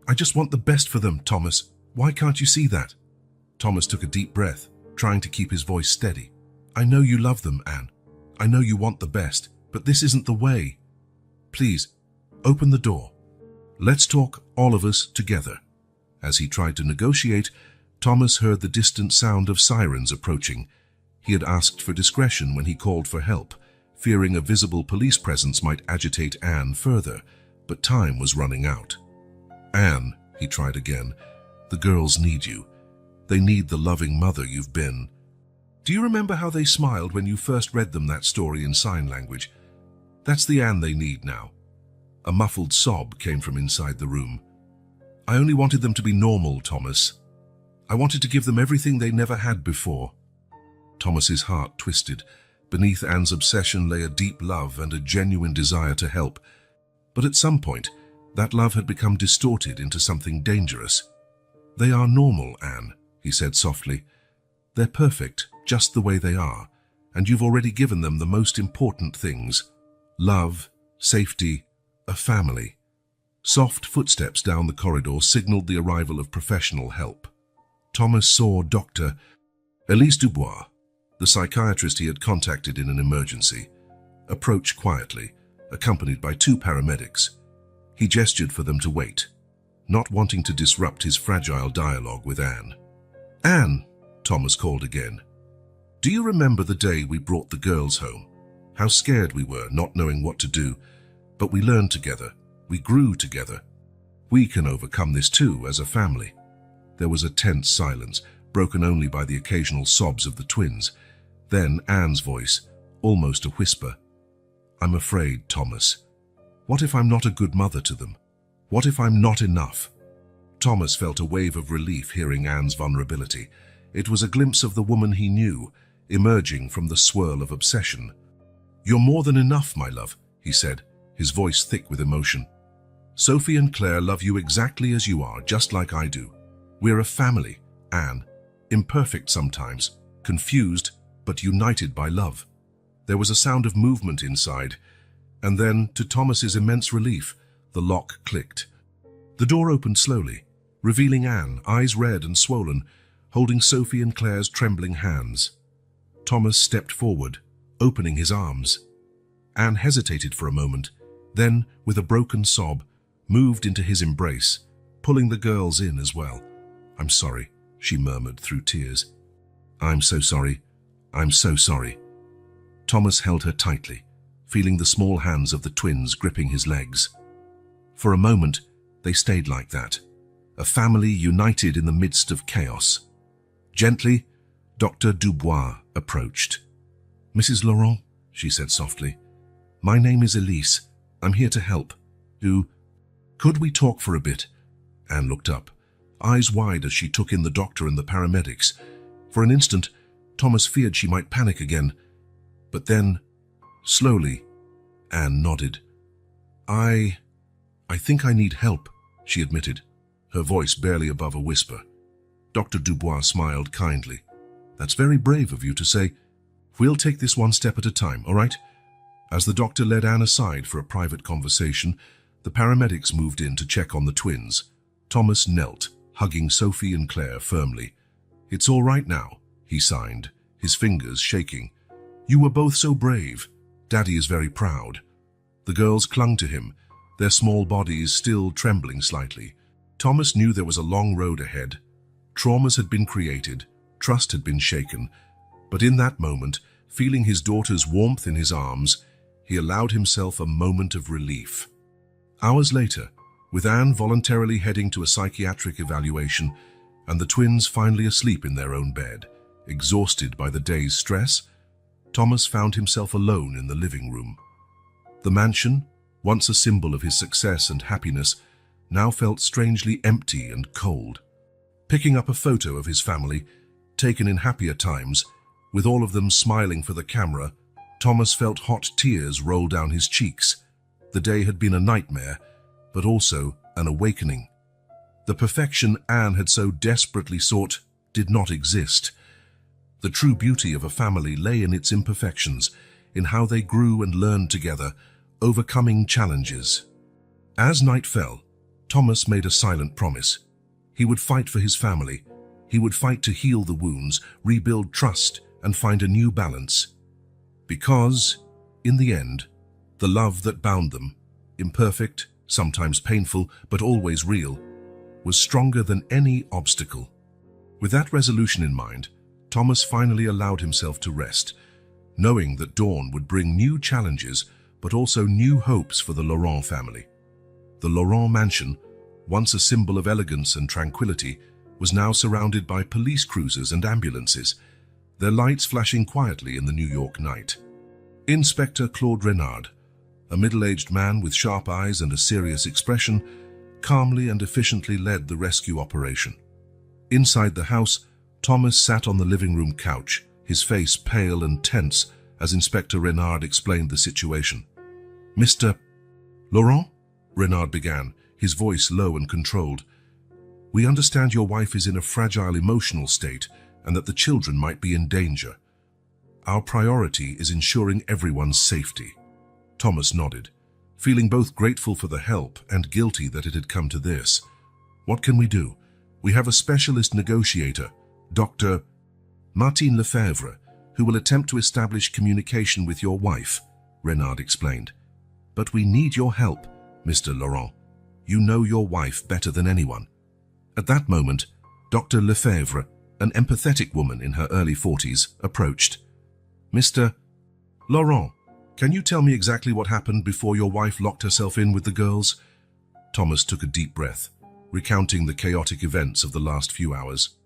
I just want the best for them, Thomas. Why can't you see that?" Thomas took a deep breath, trying to keep his voice steady. "I know you love them, Anne. I know you want the best, but this isn't the way. Please, open the door. Let's talk, all of us, together." As he tried to negotiate, Thomas heard the distant sound of sirens approaching. He had asked for discretion when he called for help, fearing a visible police presence might agitate Anne further, but time was running out. "Anne," he tried again, "the girls need you. They need the loving mother you've been. Do you remember how they smiled when you first read them that story in sign language? That's the Anne they need now." A muffled sob came from inside the room. "I only wanted them to be normal, Thomas. I wanted to give them everything they never had before." Thomas's heart twisted. Beneath Anne's obsession lay a deep love and a genuine desire to help. But at some point, that love had become distorted into something dangerous. "They are normal, Anne," he said softly. "They're perfect, just the way they are, and you've already given them the most important things: love, safety, a family." Soft footsteps down the corridor signaled the arrival of professional help. Thomas saw Dr. Elise Dubois, the psychiatrist he had contacted in an emergency, approach quietly, accompanied by 2 paramedics. He gestured for them to wait, not wanting to disrupt his fragile dialogue with Anne. "Anne," Thomas called again. "Do you remember the day we brought the girls home? How scared we were, not knowing what to do. But we learned together. We grew together. We can overcome this too, as a family." There was a tense silence, broken only by the occasional sobs of the twins. Then Anne's voice, almost a whisper. "I'm afraid, Thomas. What if I'm not a good mother to them? What if I'm not enough?" Thomas felt a wave of relief hearing Anne's vulnerability. It was a glimpse of the woman he knew, emerging from the swirl of obsession. "You're more than enough, my love," he said, his voice thick with emotion. "Sophie and Claire love you exactly as you are, just like I do. We're a family, Anne, imperfect sometimes, confused, but united by love." There was a sound of movement inside, and then, to Thomas's immense relief, the lock clicked. The door opened slowly, revealing Anne, eyes red and swollen, holding Sophie and Claire's trembling hands. Thomas stepped forward, opening his arms. Anne hesitated for a moment, then, with a broken sob, moved into his embrace, pulling the girls in as well. "I'm sorry," she murmured through tears. "I'm so sorry. I'm so sorry." Thomas held her tightly, feeling the small hands of the twins gripping his legs. For a moment, they stayed like that, a family united in the midst of chaos. Gently, Dr. Dubois approached. "Mrs. Laurent," she said softly, "my name is Elise. I'm here to help. Could we talk for a bit?" Anne looked up, eyes wide as she took in the doctor and the paramedics. For an instant, Thomas feared she might panic again. But then, slowly, Anne nodded. I think I need help," she admitted, her voice barely above a whisper. Dr. Dubois smiled kindly. "That's very brave of you to say. We'll take this one step at a time, all right?" As the doctor led Anne aside for a private conversation, the paramedics moved in to check on the twins. Thomas knelt, hugging Sophie and Claire firmly. "It's all right now," he signed, his fingers shaking. "You were both so brave. Daddy is very proud." The girls clung to him, their small bodies still trembling slightly. Thomas knew there was a long road ahead. Traumas had been created, trust had been shaken, but in that moment, feeling his daughter's warmth in his arms, he allowed himself a moment of relief. Hours later, with Anne voluntarily heading to a psychiatric evaluation and the twins finally asleep in their own bed, exhausted by the day's stress, Thomas found himself alone in the living room. The mansion, once a symbol of his success and happiness, now felt strangely empty and cold. Picking up a photo of his family, taken in happier times, with all of them smiling for the camera, Thomas felt hot tears roll down his cheeks. The day had been a nightmare, but also an awakening. The perfection Anne had so desperately sought did not exist. The true beauty of a family lay in its imperfections, in how they grew and learned together, overcoming challenges. As night fell, Thomas made a silent promise. He would fight for his family. He would fight to heal the wounds, rebuild trust, and find a new balance. Because, in the end, the love that bound them, imperfect, sometimes painful, but always real, was stronger than any obstacle. With that resolution in mind, Thomas finally allowed himself to rest, knowing that dawn would bring new challenges, but also new hopes for the Laurent family. The Laurent mansion, once a symbol of elegance and tranquility, was now surrounded by police cruisers and ambulances, their lights flashing quietly in the New York night. Inspector Claude Renard, a middle-aged man with sharp eyes and a serious expression, calmly and efficiently led the rescue operation. Inside the house, Thomas sat on the living room couch, his face pale and tense as Inspector Renard explained the situation. "Mr. Laurent?" Renard began, his voice low and controlled. "We understand your wife is in a fragile emotional state and that the children might be in danger. Our priority is ensuring everyone's safety." Thomas nodded, feeling both grateful for the help and guilty that it had come to this. "What can we do? We have a specialist negotiator, Dr. Martin Lefebvre, who will attempt to establish communication with your wife," Renard explained. "But we need your help, Mr. Laurent. You know your wife better than anyone." At that moment, Dr. Lefebvre, an empathetic woman in her early 40s, approached. "Mr. Laurent, can you tell me exactly what happened before your wife locked herself in with the girls?" Thomas took a deep breath, recounting the chaotic events of the last few hours.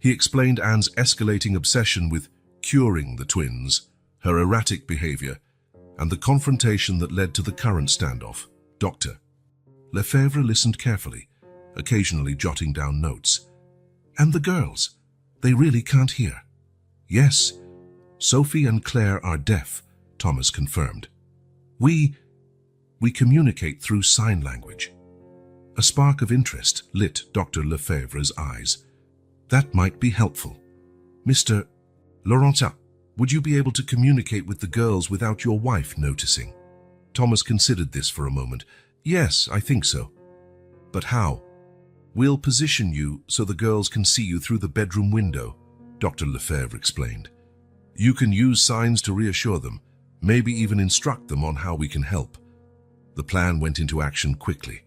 He explained Anne's escalating obsession with curing the twins, her erratic behavior, and the confrontation that led to the current standoff. Dr. Lefebvre listened carefully, occasionally jotting down notes. And the girls, they really can't hear. Yes, Sophie and Claire are deaf, Thomas confirmed. We communicate through sign language. A spark of interest lit Dr. Lefebvre's eyes. That might be helpful. Mr. Laurentin, would you be able to communicate with the girls without your wife noticing? Thomas considered this for a moment. Yes, I think so. But how? We'll position you so the girls can see you through the bedroom window, Dr. Lefebvre explained. You can use signs to reassure them, maybe even instruct them on how we can help. The plan went into action quickly.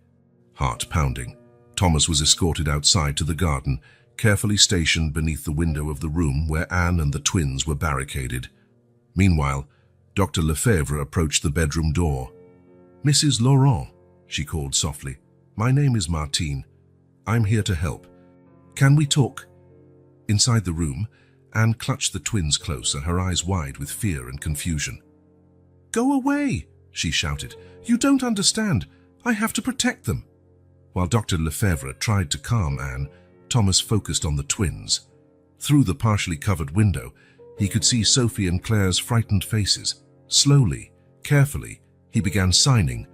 Heart pounding, Thomas was escorted outside to the garden, carefully stationed beneath the window of the room where Anne and the twins were barricaded. Meanwhile, Dr. Lefebvre approached the bedroom door. Mrs. Laurent, she called softly. My name is Martine. I'm here to help. Can we talk? Inside the room, Anne clutched the twins closer, her eyes wide with fear and confusion. Go away, she shouted. You don't understand. I have to protect them. While Dr. Lefebvre tried to calm Anne, Thomas focused on the twins. Through the partially covered window, he could see Sophie and Claire's frightened faces. Slowly, carefully, he began signing.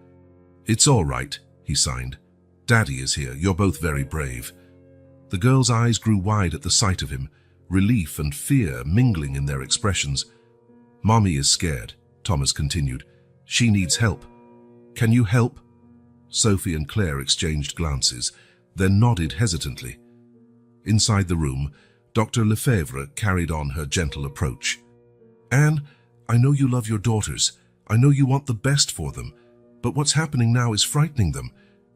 It's all right, he signed. Daddy is here. You're both very brave. The girls' eyes grew wide at the sight of him, relief and fear mingling in their expressions. Mommy is scared, Thomas continued. She needs help. Can you help? Sophie and Claire exchanged glances, then nodded hesitantly. Inside the room, Dr. Lefebvre carried on her gentle approach. Anne, I know you love your daughters. I know you want the best for them. But what's happening now is frightening them.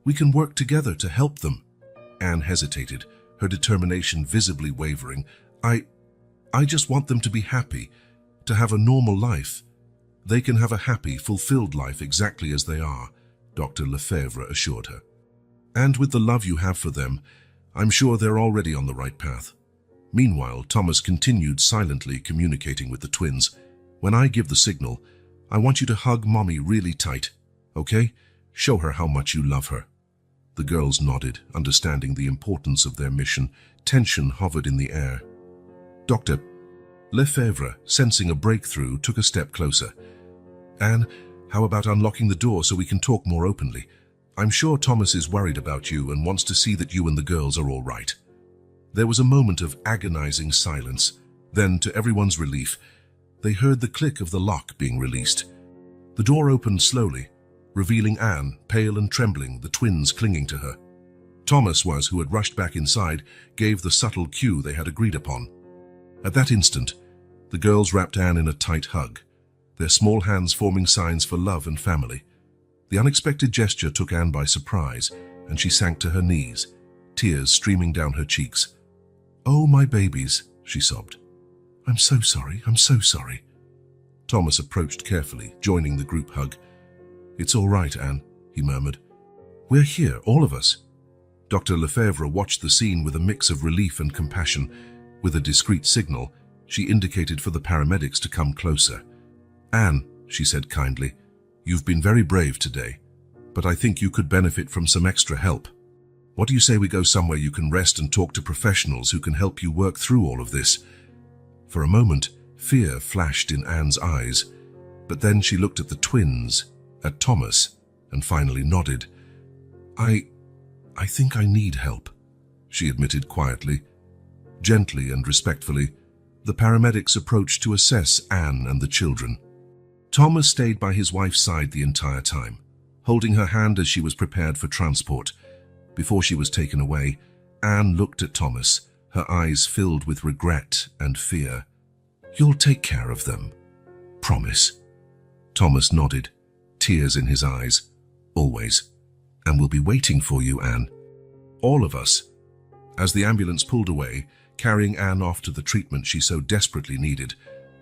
We can work together to help them. Anne hesitated, her determination visibly wavering. I just want them to be happy, to have a normal life. They can have a happy, fulfilled life exactly as they are, Dr. Lefebvre assured her. And with the love you have for them, I'm sure they're already on the right path. Meanwhile, Thomas continued silently communicating with the twins. When I give the signal, I want you to hug Mommy really tight, okay? Show her how much you love her. The girls nodded, understanding the importance of their mission. Tension hovered in the air. Dr. Lefebvre, sensing a breakthrough, took a step closer. Anne, how about unlocking the door so we can talk more openly? I'm sure Thomas is worried about you and wants to see that you and the girls are all right. There was a moment of agonizing silence. Then, to everyone's relief, they heard the click of the lock being released. The door opened slowly, revealing Anne, pale and trembling, the twins clinging to her. Thomas who had rushed back inside, gave the subtle cue they had agreed upon. At that instant, the girls wrapped Anne in a tight hug, their small hands forming signs for love and family. The unexpected gesture took Anne by surprise, and she sank to her knees, tears streaming down her cheeks. Oh, my babies, she sobbed. I'm so sorry, I'm so sorry. Thomas approached carefully, joining the group hug. It's all right, Anne, he murmured. We're here, all of us. Dr. Lefebvre watched the scene with a mix of relief and compassion. With a discreet signal, she indicated for the paramedics to come closer. Anne, she said kindly, you've been very brave today, but I think you could benefit from some extra help. What do you say we go somewhere you can rest and talk to professionals who can help you work through all of this? For a moment, fear flashed in Anne's eyes, but then she looked at the twins, at Thomas, and finally nodded. I think I need help, she admitted quietly. Gently and respectfully, the paramedics approached to assess Anne and the children. Thomas stayed by his wife's side the entire time, holding her hand as she was prepared for transport. Before she was taken away, Anne looked at Thomas, her eyes filled with regret and fear. You'll take care of them. Promise. Thomas nodded, tears in his eyes. Always. And we'll be waiting for you, Anne. All of us. As the ambulance pulled away, carrying Anne off to the treatment she so desperately needed,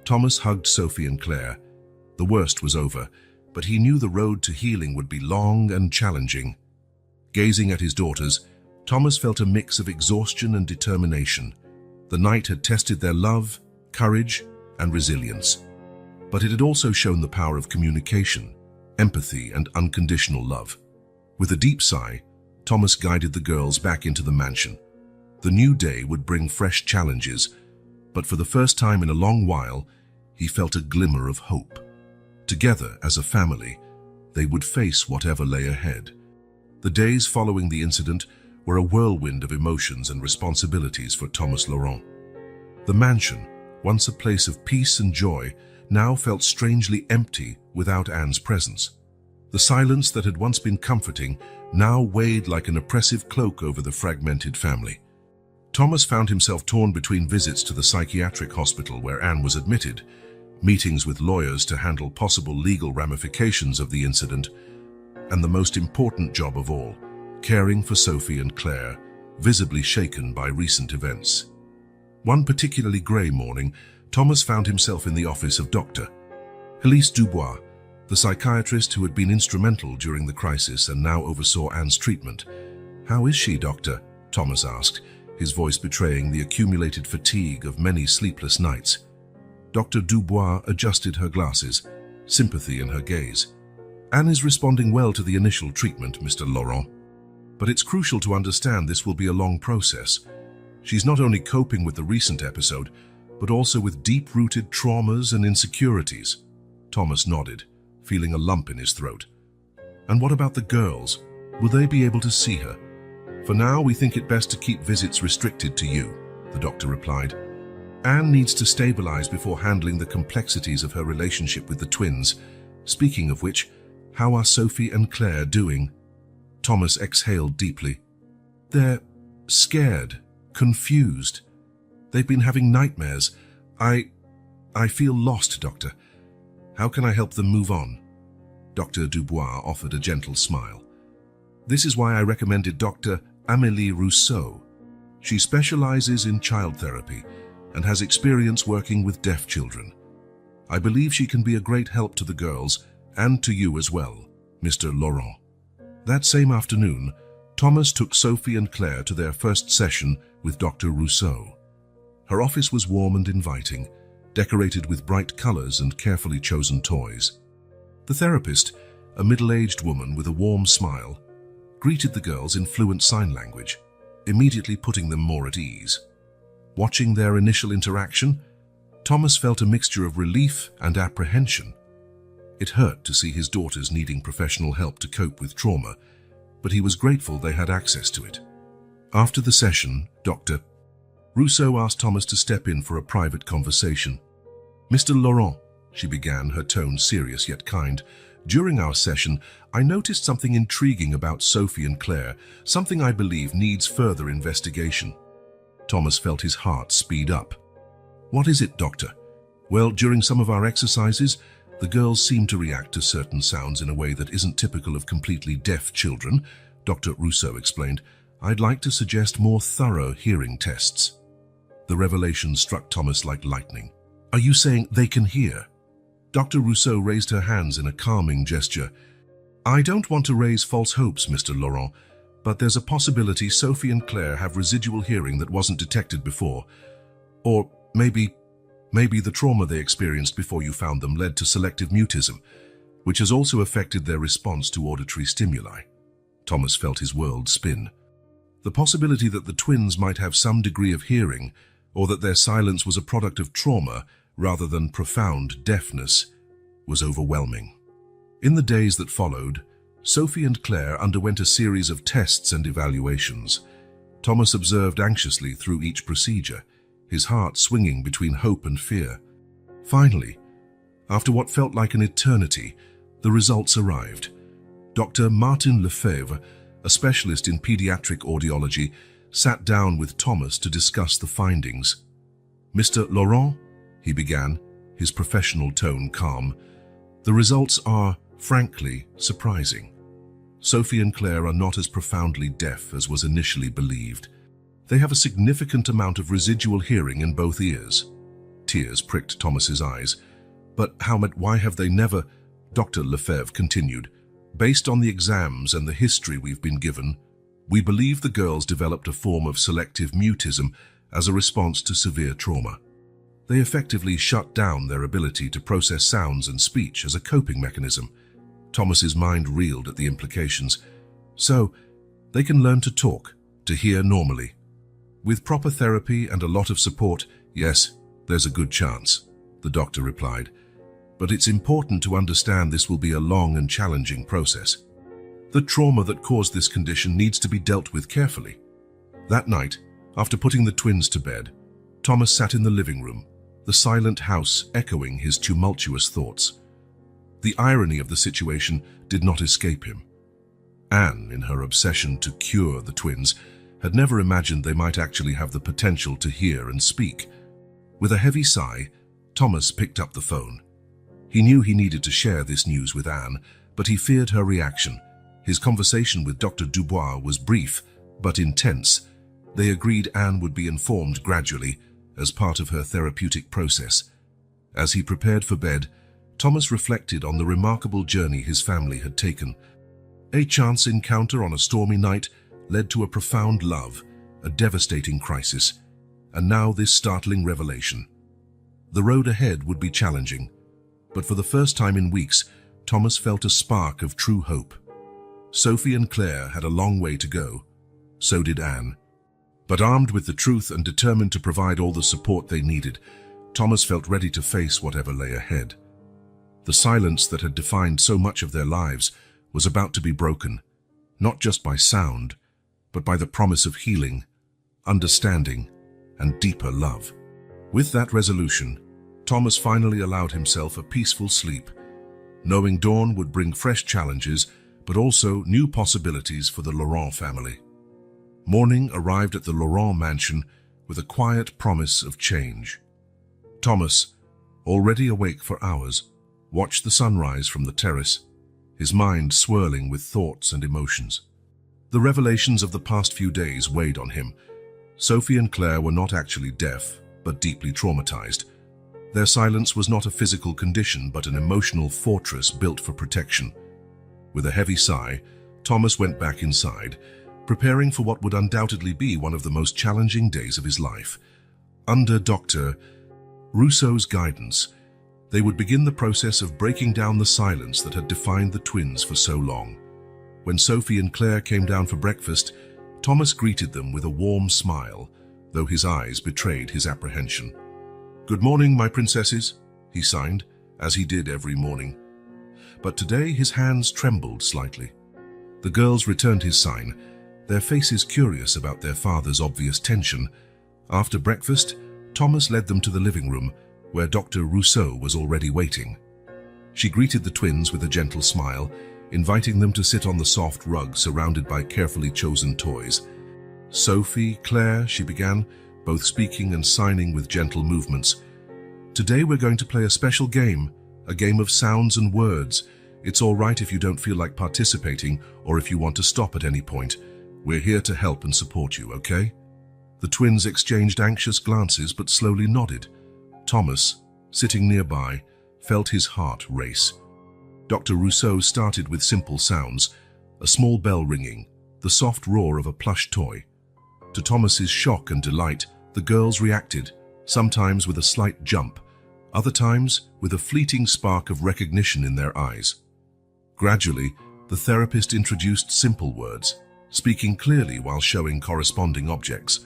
Thomas hugged Sophie and Claire. The worst was over, but he knew the road to healing would be long and challenging. Gazing at his daughters, Thomas felt a mix of exhaustion and determination. The night had tested their love, courage, and resilience. But it had also shown the power of communication, empathy, and unconditional love. With a deep sigh, Thomas guided the girls back into the mansion. The new day would bring fresh challenges, but for the first time in a long while, he felt a glimmer of hope. Together, as a family, they would face whatever lay ahead. The days following the incident were a whirlwind of emotions and responsibilities for Thomas Laurent. The mansion, once a place of peace and joy, now felt strangely empty without Anne's presence. The silence that had once been comforting now weighed like an oppressive cloak over the fragmented family. Thomas found himself torn between visits to the psychiatric hospital where Anne was admitted, meetings with lawyers to handle possible legal ramifications of the incident, and the most important job of all, caring for Sophie and Claire, visibly shaken by recent events. One particularly grey morning, Thomas found himself in the office of Dr. Elise Dubois, the psychiatrist who had been instrumental during the crisis and now oversaw Anne's treatment. "How is she, doctor?" Thomas asked, his voice betraying the accumulated fatigue of many sleepless nights. Dr. Dubois adjusted her glasses, sympathy in her gaze. "Anne is responding well to the initial treatment, Mr. Laurent. But it's crucial to understand this will be a long process. She's not only coping with the recent episode, but also with deep-rooted traumas and insecurities." Thomas nodded, feeling a lump in his throat. "And what about the girls? Will they be able to see her?" "For now, we think it best to keep visits restricted to you," the doctor replied. "Anne needs to stabilize before handling the complexities of her relationship with the twins. Speaking of which, how are Sophie and Claire doing?" Thomas exhaled deeply. "They're scared, confused. They've been having nightmares. I feel lost, doctor. How can I help them move on?" Dr. Dubois offered a gentle smile. "This is why I recommended Dr. Amélie Rousseau. She specializes in child therapy and has experience working with deaf children. I believe she can be a great help to the girls and to you as well, Mr. Laurent." That same afternoon, Thomas took Sophie and Claire to their first session with Dr. Rousseau. Her office was warm and inviting, decorated with bright colors and carefully chosen toys. The therapist, a middle-aged woman with a warm smile, greeted the girls in fluent sign language, immediately putting them more at ease. Watching their initial interaction, Thomas felt a mixture of relief and apprehension. It hurt to see his daughters needing professional help to cope with trauma, but he was grateful they had access to it. After the session, Dr. Rousseau asked Thomas to step in for a private conversation. "Mr. Laurent," she began, her tone serious yet kind, "during our session, I noticed something intriguing about Sophie and Claire, something I believe needs further investigation." Thomas felt his heart speed up. "What is it, doctor?" "Well, during some of our exercises, the girls seem to react to certain sounds in a way that isn't typical of completely deaf children," Dr. Rousseau explained. "I'd like to suggest more thorough hearing tests." The revelation struck Thomas like lightning. "Are you saying they can hear?" Dr. Rousseau raised her hands in a calming gesture. "I don't want to raise false hopes, Mr. Laurent, but there's a possibility Sophie and Claire have residual hearing that wasn't detected before. Or maybe the trauma they experienced before you found them led to selective mutism, which has also affected their response to auditory stimuli." Thomas felt his world spin. The possibility that the twins might have some degree of hearing, or that their silence was a product of trauma rather than profound deafness, was overwhelming. In the days that followed, Sophie and Claire underwent a series of tests and evaluations. Thomas observed anxiously through each procedure, his heart swinging between hope and fear. Finally, after what felt like an eternity, the results arrived. Dr. Martin Lefebvre, a specialist in pediatric audiology, sat down with Thomas to discuss the findings. "Mr. Laurent," he began, his professional tone calm, "the results are, frankly, surprising. Sophie and Claire are not as profoundly deaf as was initially believed. They have a significant amount of residual hearing in both ears." Tears pricked Thomas's eyes. "But why have they never—" Dr. Lefebvre continued. "Based on the exams and the history we've been given, we believe the girls developed a form of selective mutism as a response to severe trauma. They effectively shut down their ability to process sounds and speech as a coping mechanism. Thomas's mind reeled at the implications. So, they can learn to talk, to hear normally. With proper therapy and a lot of support, yes, there's a good chance, the doctor replied. But it's important to understand this will be a long and challenging process. The trauma that caused this condition needs to be dealt with carefully. That night, after putting the twins to bed, Thomas sat in the living room, the silent house echoing his tumultuous thoughts. The irony of the situation did not escape him. Anne, in her obsession to cure the twins, had never imagined they might actually have the potential to hear and speak. With a heavy sigh, Thomas picked up the phone. He knew he needed to share this news with Anne, but he feared her reaction. His conversation with Dr. Dubois was brief, but intense. They agreed Anne would be informed gradually, as part of her therapeutic process. As he prepared for bed, Thomas reflected on the remarkable journey his family had taken. A chance encounter on a stormy night led to a profound love, a devastating crisis, and now this startling revelation. The road ahead would be challenging, but for the first time in weeks, Thomas felt a spark of true hope. Sophie and Claire had a long way to go. So did Anne. But armed with the truth and determined to provide all the support they needed, Thomas felt ready to face whatever lay ahead. The silence that had defined so much of their lives was about to be broken, not just by sound, but by the promise of healing, understanding, and deeper love. With that resolution, Thomas finally allowed himself a peaceful sleep, knowing dawn would bring fresh challenges, but also new possibilities for the Laurent family. Morning arrived at the Laurent mansion with a quiet promise of change. Thomas, already awake for hours, watched the sunrise from the terrace, his mind swirling with thoughts and emotions. The revelations of the past few days weighed on him. Sophie and Claire were not actually deaf, but deeply traumatized. Their silence was not a physical condition, but an emotional fortress built for protection. With a heavy sigh, Thomas went back inside, preparing for what would undoubtedly be one of the most challenging days of his life. Under Dr. Rousseau's guidance, they would begin the process of breaking down the silence that had defined the twins for so long. When Sophie and Claire came down for breakfast, Thomas greeted them with a warm smile, though his eyes betrayed his apprehension. "Good morning, my princesses," he signed, as he did every morning. But today his hands trembled slightly. The girls returned his sign, their faces curious about their father's obvious tension. After breakfast, Thomas led them to the living room, where Dr. Rousseau was already waiting. She greeted the twins with a gentle smile, inviting them to sit on the soft rug surrounded by carefully chosen toys. "Sophie, Claire," she began, both speaking and signing with gentle movements. "Today we're going to play a special game, a game of sounds and words. It's all right if you don't feel like participating or if you want to stop at any point. We're here to help and support you, okay?" The twins exchanged anxious glances but slowly nodded. Thomas, sitting nearby, felt his heart race. Dr. Rousseau started with simple sounds, a small bell ringing, the soft roar of a plush toy. To Thomas's shock and delight, the girls reacted, sometimes with a slight jump, other times with a fleeting spark of recognition in their eyes. Gradually, the therapist introduced simple words, speaking clearly while showing corresponding objects.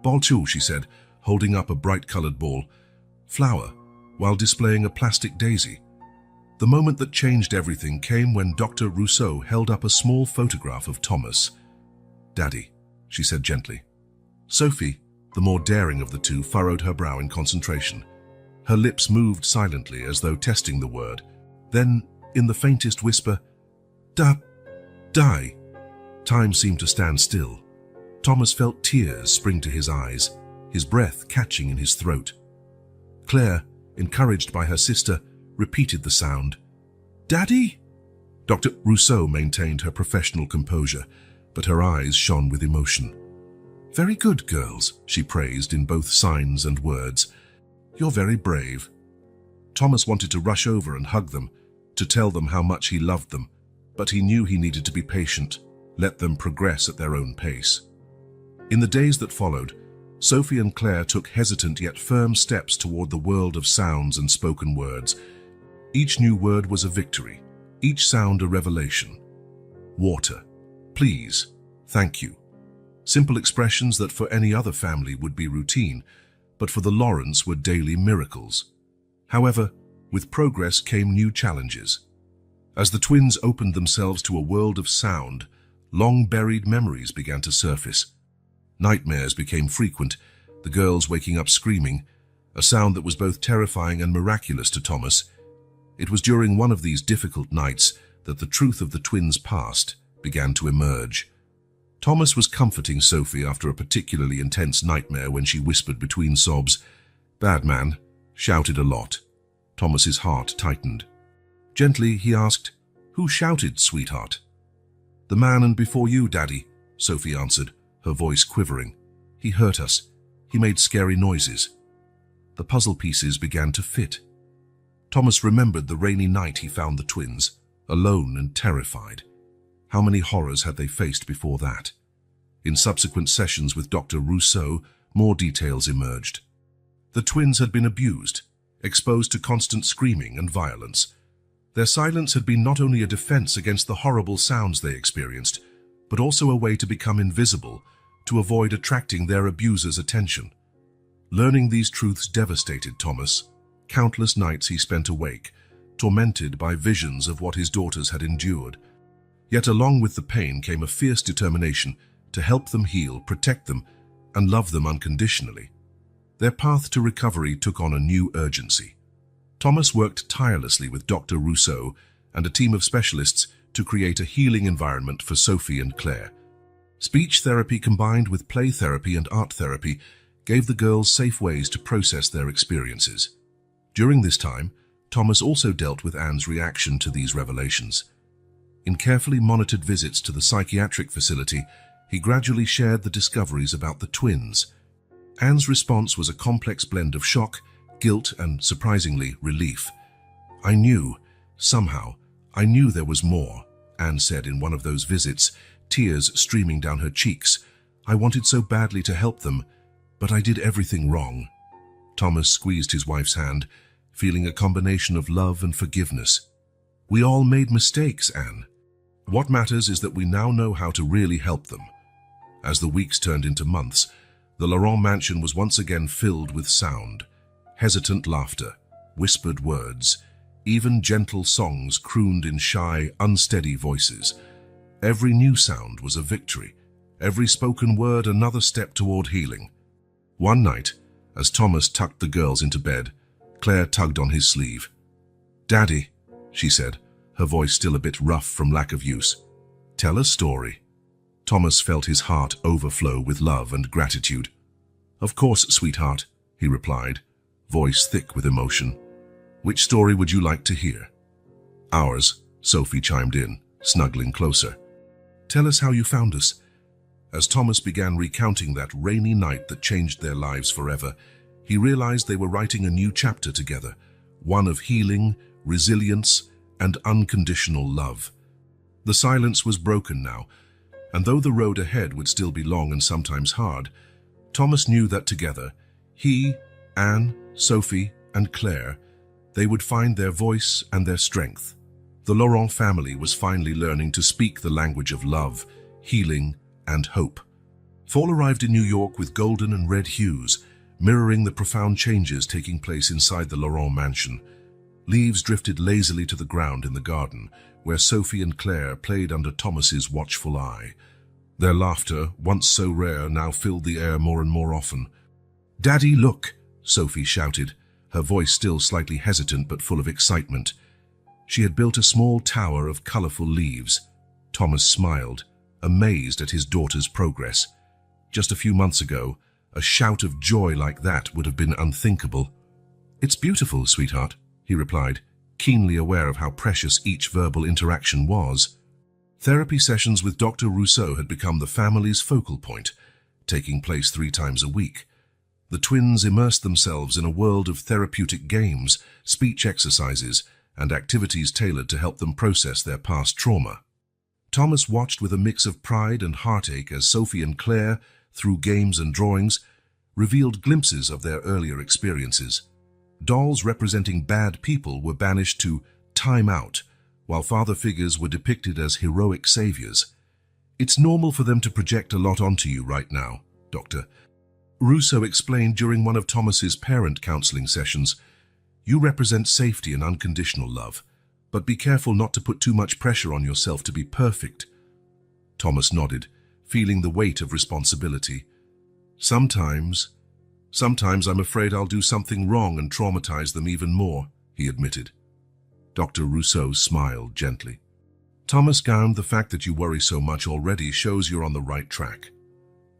"Ball," she said, holding up a bright-colored ball. "Flower," while displaying a plastic daisy. The moment that changed everything came when Dr. Rousseau held up a small photograph of Thomas. "Daddy," she said gently. Sophie, the more daring of the two, furrowed her brow in concentration. Her lips moved silently as though testing the word. Then, in the faintest whisper, Die." Time seemed to stand still. Thomas felt tears spring to his eyes, his breath catching in his throat. Claire, encouraged by her sister, repeated the sound. "Daddy?" Dr. Rousseau maintained her professional composure, but her eyes shone with emotion. "Very good, girls," she praised in both signs and words. "You're very brave." Thomas wanted to rush over and hug them, to tell them how much he loved them, but he knew he needed to be patient, let them progress at their own pace. In the days that followed, Sophie and Claire took hesitant yet firm steps toward the world of sounds and spoken words. Each new word was a victory, each sound a revelation. Water, please, thank you. Simple expressions that for any other family would be routine, but for the Lawrence were daily miracles. However, with progress came new challenges. As the twins opened themselves to a world of sound, long-buried memories began to surface. Nightmares became frequent, the girls waking up screaming, a sound that was both terrifying and miraculous to Thomas. It was during one of these difficult nights that the truth of the twins' past began to emerge. Thomas was comforting Sophie after a particularly intense nightmare when she whispered between sobs, "Bad man, shouted a lot." Thomas's heart tightened. Gently, he asked, "Who shouted, sweetheart?" "The man and before you, Daddy," Sophie answered, her voice quivering. "He hurt us. He made scary noises." The puzzle pieces began to fit. Thomas remembered the rainy night he found the twins, alone and terrified. How many horrors had they faced before that? In subsequent sessions with Dr. Rousseau, more details emerged. The twins had been abused, exposed to constant screaming and violence. Their silence had been not only a defense against the horrible sounds they experienced, but also a way to become invisible, to avoid attracting their abusers' attention. Learning these truths devastated Thomas. Countless nights he spent awake, tormented by visions of what his daughters had endured. Yet along with the pain came a fierce determination to help them heal, protect them, and love them unconditionally. Their path to recovery took on a new urgency. Thomas worked tirelessly with Dr. Rousseau and a team of specialists to create a healing environment for Sophie and Claire. Speech therapy combined with play therapy and art therapy gave the girls safe ways to process their experiences. During this time, Thomas also dealt with Anne's reaction to these revelations. In carefully monitored visits to the psychiatric facility, he gradually shared the discoveries about the twins. Anne's response was a complex blend of shock, guilt, and, surprisingly, relief. "I knew, somehow, I knew there was more," Anne said in one of those visits, tears streaming down her cheeks. "I wanted so badly to help them, but I did everything wrong." Thomas squeezed his wife's hand, feeling a combination of love and forgiveness. "We all made mistakes, Anne. What matters is that we now know how to really help them." As the weeks turned into months, the Laurent mansion was once again filled with sound. Hesitant laughter, whispered words, even gentle songs crooned in shy, unsteady voices. Every new sound was a victory, every spoken word another step toward healing. One night, as Thomas tucked the girls into bed, Claire tugged on his sleeve. "Daddy," she said, her voice still a bit rough from lack of use, "tell a story." Thomas felt his heart overflow with love and gratitude. "Of course, sweetheart," he replied, voice thick with emotion. "Which story would you like to hear?" "Ours," Sophie chimed in, snuggling closer. "Tell us how you found us." As Thomas began recounting that rainy night that changed their lives forever, he realized they were writing a new chapter together, one of healing, resilience, and unconditional love. The silence was broken now, and though the road ahead would still be long and sometimes hard, Thomas knew that together, he, Anne, Sophie, and Claire, they would find their voice and their strength. The Laurent family was finally learning to speak the language of love, healing, and hope. Fall arrived in New York with golden and red hues, mirroring the profound changes taking place inside the Laurent mansion. Leaves drifted lazily to the ground in the garden, where Sophie and Claire played under Thomas's watchful eye. Their laughter, once so rare, now filled the air more and more often. "Daddy, look!" Sophie shouted, her voice still slightly hesitant but full of excitement. She had built a small tower of colorful leaves. Thomas smiled, amazed at his daughter's progress. Just a few months ago, a shout of joy like that would have been unthinkable. "It's beautiful, sweetheart," he replied, keenly aware of how precious each verbal interaction was. Therapy sessions with Dr. Rousseau had become the family's focal point, taking place 3 times a week. The twins immersed themselves in a world of therapeutic games, speech exercises, and activities tailored to help them process their past trauma. Thomas watched with a mix of pride and heartache as Sophie and Claire, through games and drawings, revealed glimpses of their earlier experiences. Dolls representing bad people were banished to time out, while father figures were depicted as heroic saviors. "It's normal for them to project a lot onto you right now, Dr. Russo explained during one of Thomas's parent counseling sessions. "You represent safety and unconditional love, but be careful not to put too much pressure on yourself to be perfect." Thomas nodded, feeling the weight of responsibility. Sometimes I'm afraid I'll do something wrong and traumatize them even more," he admitted. Dr. Rousseau smiled gently. "Thomas Gound, the fact that you worry so much already shows you're on the right track.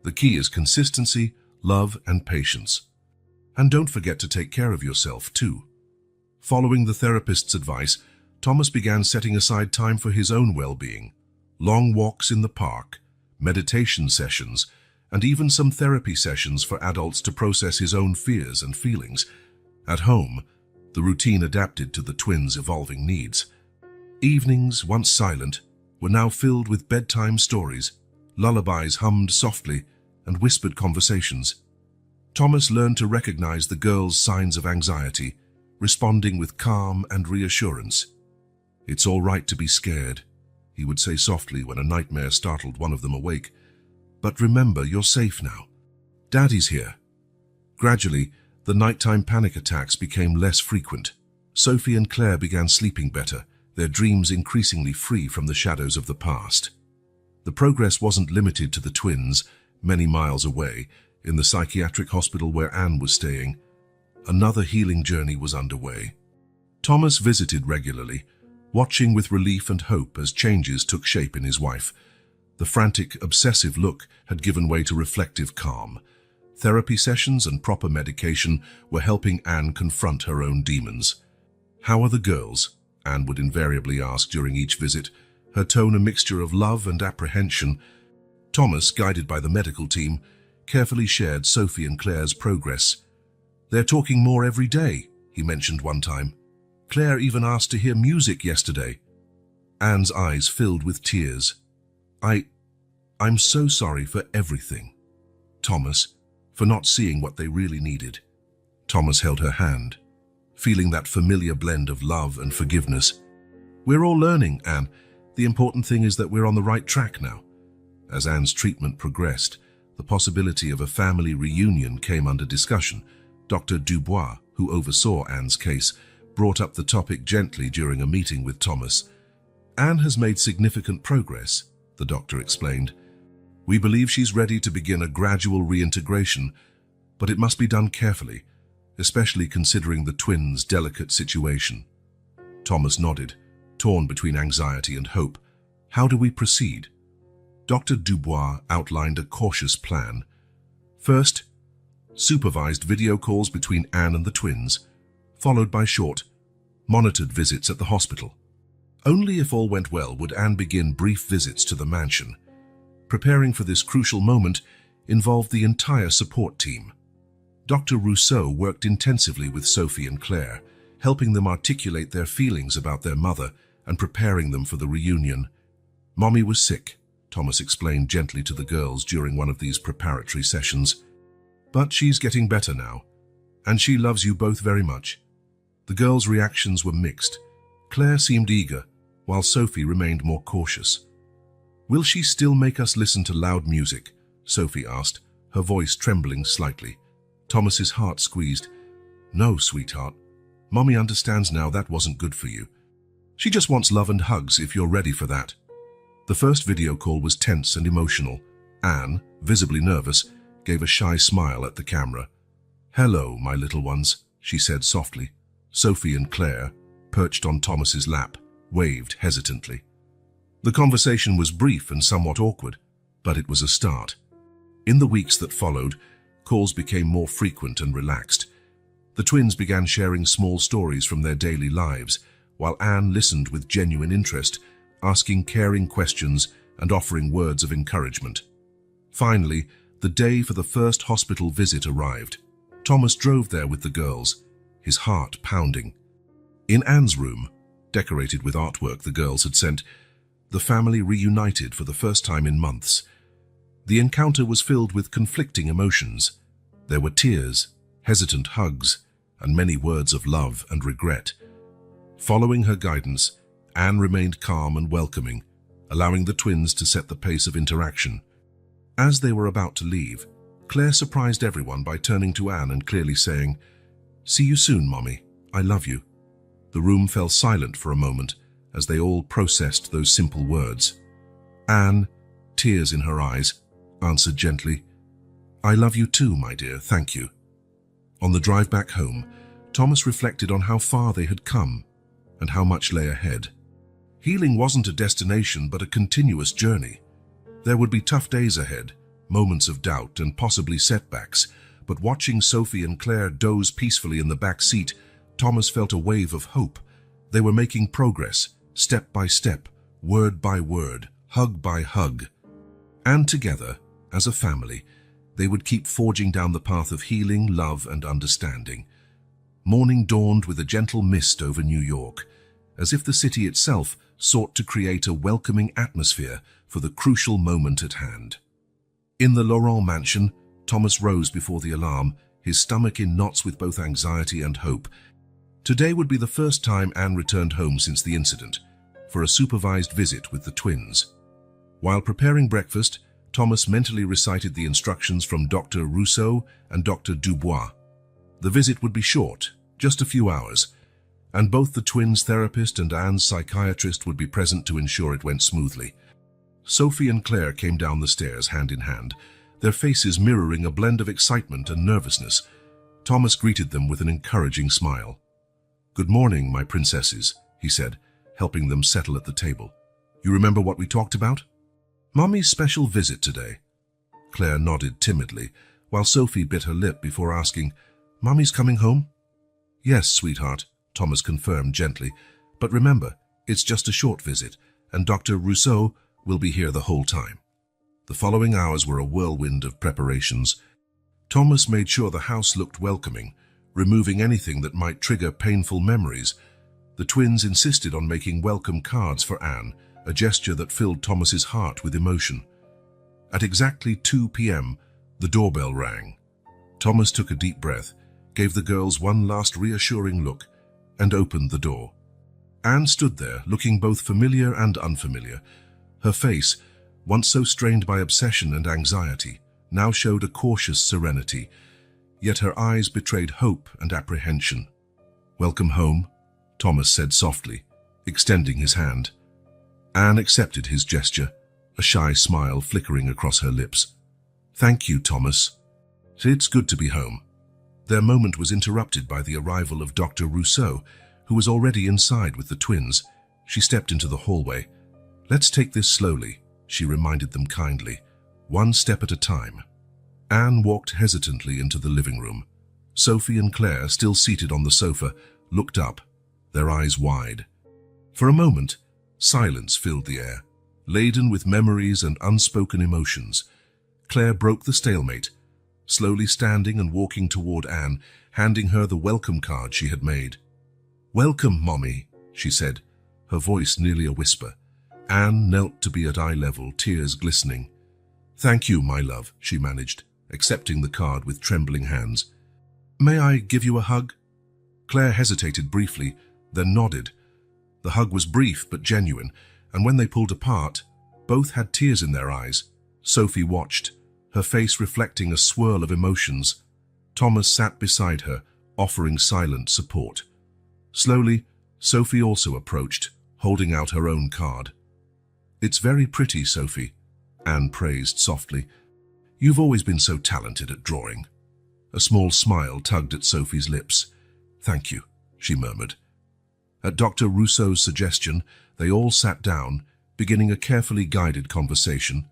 The key is consistency, love, and patience. And don't forget to take care of yourself, too." Following the therapist's advice, Thomas began setting aside time for his own well-being. Long walks in the park, meditation sessions, and even some therapy sessions for adults to process his own fears and feelings. At home, the routine adapted to the twins' evolving needs. Evenings, once silent, were now filled with bedtime stories, lullabies hummed softly, and whispered conversations. Thomas learned to recognize the girls' signs of anxiety, responding with calm and reassurance. "It's all right to be scared," he would say softly when a nightmare startled one of them awake. "But remember, you're safe now. Daddy's here." Gradually, the nighttime panic attacks became less frequent. Sophie and Claire began sleeping better, their dreams increasingly free from the shadows of the past. The progress wasn't limited to the twins, many miles away, in the psychiatric hospital where Anne was staying. Another healing journey was underway. Thomas visited regularly, watching with relief and hope as changes took shape in his wife. The frantic, obsessive look had given way to reflective calm. Therapy sessions and proper medication were helping Anne confront her own demons. "How are the girls?" Anne would invariably ask during each visit, her tone a mixture of love and apprehension. Thomas, guided by the medical team, carefully shared Sophie and Claire's progress. "They're talking more every day," he mentioned one time. "Claire even asked to hear music yesterday." Anne's eyes filled with tears. I'm so sorry for everything, Thomas, for not seeing what they really needed." Thomas held her hand, feeling that familiar blend of love and forgiveness. "We're all learning, Anne. The important thing is that we're on the right track now." As Anne's treatment progressed, the possibility of a family reunion came under discussion. Dr. Dubois, who oversaw Anne's case, brought up the topic gently during a meeting with Thomas. "Anne has made significant progress," the doctor explained. "We believe she's ready to begin a gradual reintegration, but it must be done carefully, especially considering the twins' delicate situation." Thomas nodded, torn between anxiety and hope. "How do we proceed?" Dr. Dubois outlined a cautious plan. First, supervised video calls between Anne and the twins, followed by short, monitored visits at the hospital. Only if all went well would Anne begin brief visits to the mansion. Preparing for this crucial moment involved the entire support team. Dr. Rousseau worked intensively with Sophie and Claire, helping them articulate their feelings about their mother and preparing them for the reunion. "Mommy was sick," Thomas explained gently to the girls during one of these preparatory sessions. "But she's getting better now, and she loves you both very much." The girls' reactions were mixed. Claire seemed eager, while Sophie remained more cautious. "Will she still make us listen to loud music?" Sophie asked, her voice trembling slightly. Thomas's heart squeezed. "No, sweetheart. Mommy understands now that wasn't good for you. She just wants love and hugs if you're ready for that." The first video call was tense and emotional. Anne, visibly nervous, gave a shy smile at the camera. "Hello, my little ones," she said softly. Sophie and Claire, perched on Thomas's lap, waved hesitantly. The conversation was brief and somewhat awkward, but it was a start. In the weeks that followed, calls became more frequent and relaxed. The twins began sharing small stories from their daily lives, while Anne listened with genuine interest, asking caring questions and offering words of encouragement. Finally, the day for the first hospital visit arrived. Thomas drove there with the girls, his heart pounding. In Anne's room, decorated with artwork the girls had sent, the family reunited for the first time in months. The encounter was filled with conflicting emotions. There were tears, hesitant hugs, and many words of love and regret. Following her guidance, Anne remained calm and welcoming, allowing the twins to set the pace of interaction. As they were about to leave, Claire surprised everyone by turning to Anne and clearly saying, "See you soon, Mommy. I love you." The room fell silent for a moment as they all processed those simple words. Anne, tears in her eyes, answered gently, "I love you too, my dear, thank you." On the drive back home, Thomas reflected on how far they had come and how much lay ahead. Healing wasn't a destination but a continuous journey. There would be tough days ahead, moments of doubt and possibly setbacks, but watching Sophie and Claire doze peacefully in the back seat, Thomas felt a wave of hope. They were making progress, step by step, word by word, hug by hug. And together, as a family, they would keep forging down the path of healing, love, and understanding. Morning dawned with a gentle mist over New York, as if the city itself sought to create a welcoming atmosphere for the crucial moment at hand. In the Laurent mansion, Thomas rose before the alarm, his stomach in knots with both anxiety and hope. Today would be the first time Anne returned home since the incident, for a supervised visit with the twins. While preparing breakfast, Thomas mentally recited the instructions from Dr. Rousseau and Dr. Dubois. The visit would be short, just a few hours, and both the twins' therapist and Anne's psychiatrist would be present to ensure it went smoothly. Sophie and Claire came down the stairs hand in hand, their faces mirroring a blend of excitement and nervousness. Thomas greeted them with an encouraging smile. "Good morning, my princesses," he said, helping them settle at the table. "You remember what we talked about?" "Mommy's special visit today." Claire nodded timidly, while Sophie bit her lip before asking, "Mommy's coming home?" "Yes, sweetheart," Thomas confirmed gently, "but remember, it's just a short visit, and Dr. Rousseau will be here the whole time." The following hours were a whirlwind of preparations. Thomas made sure the house looked welcoming, removing anything that might trigger painful memories. The twins insisted on making welcome cards for Anne, a gesture that filled Thomas's heart with emotion. At exactly 2 p.m., the doorbell rang. Thomas took a deep breath, gave the girls one last reassuring look, and opened the door. Anne stood there, looking both familiar and unfamiliar. Her face, once so strained by obsession and anxiety, now showed a cautious serenity, yet her eyes betrayed hope and apprehension. "Welcome home," Thomas said softly, extending his hand. Anne accepted his gesture, a shy smile flickering across her lips. "Thank you, Thomas. It's good to be home." Their moment was interrupted by the arrival of Dr. Rousseau, who was already inside with the twins. She stepped into the hallway. "Let's take this slowly," she reminded them kindly, "one step at a time." Anne walked hesitantly into the living room. Sophie and Claire, still seated on the sofa, looked up, their eyes wide. For a moment, silence filled the air, laden with memories and unspoken emotions. Claire broke the stalemate, slowly standing and walking toward Anne, handing her the welcome card she had made. "Welcome, Mommy," she said, her voice nearly a whisper. Anne knelt to be at eye level, tears glistening. "Thank you, my love," she managed, accepting the card with trembling hands. "May I give you a hug?" Claire hesitated briefly, then nodded. The hug was brief but genuine, and when they pulled apart, both had tears in their eyes. Sophie watched, her face reflecting a swirl of emotions. Thomas sat beside her, offering silent support. Slowly, Sophie also approached, holding out her own card. "It's very pretty, Sophie," Anne praised softly. "You've always been so talented at drawing." A small smile tugged at Sophie's lips. "Thank you," she murmured. At Dr. Rousseau's suggestion, they all sat down, beginning a carefully guided conversation.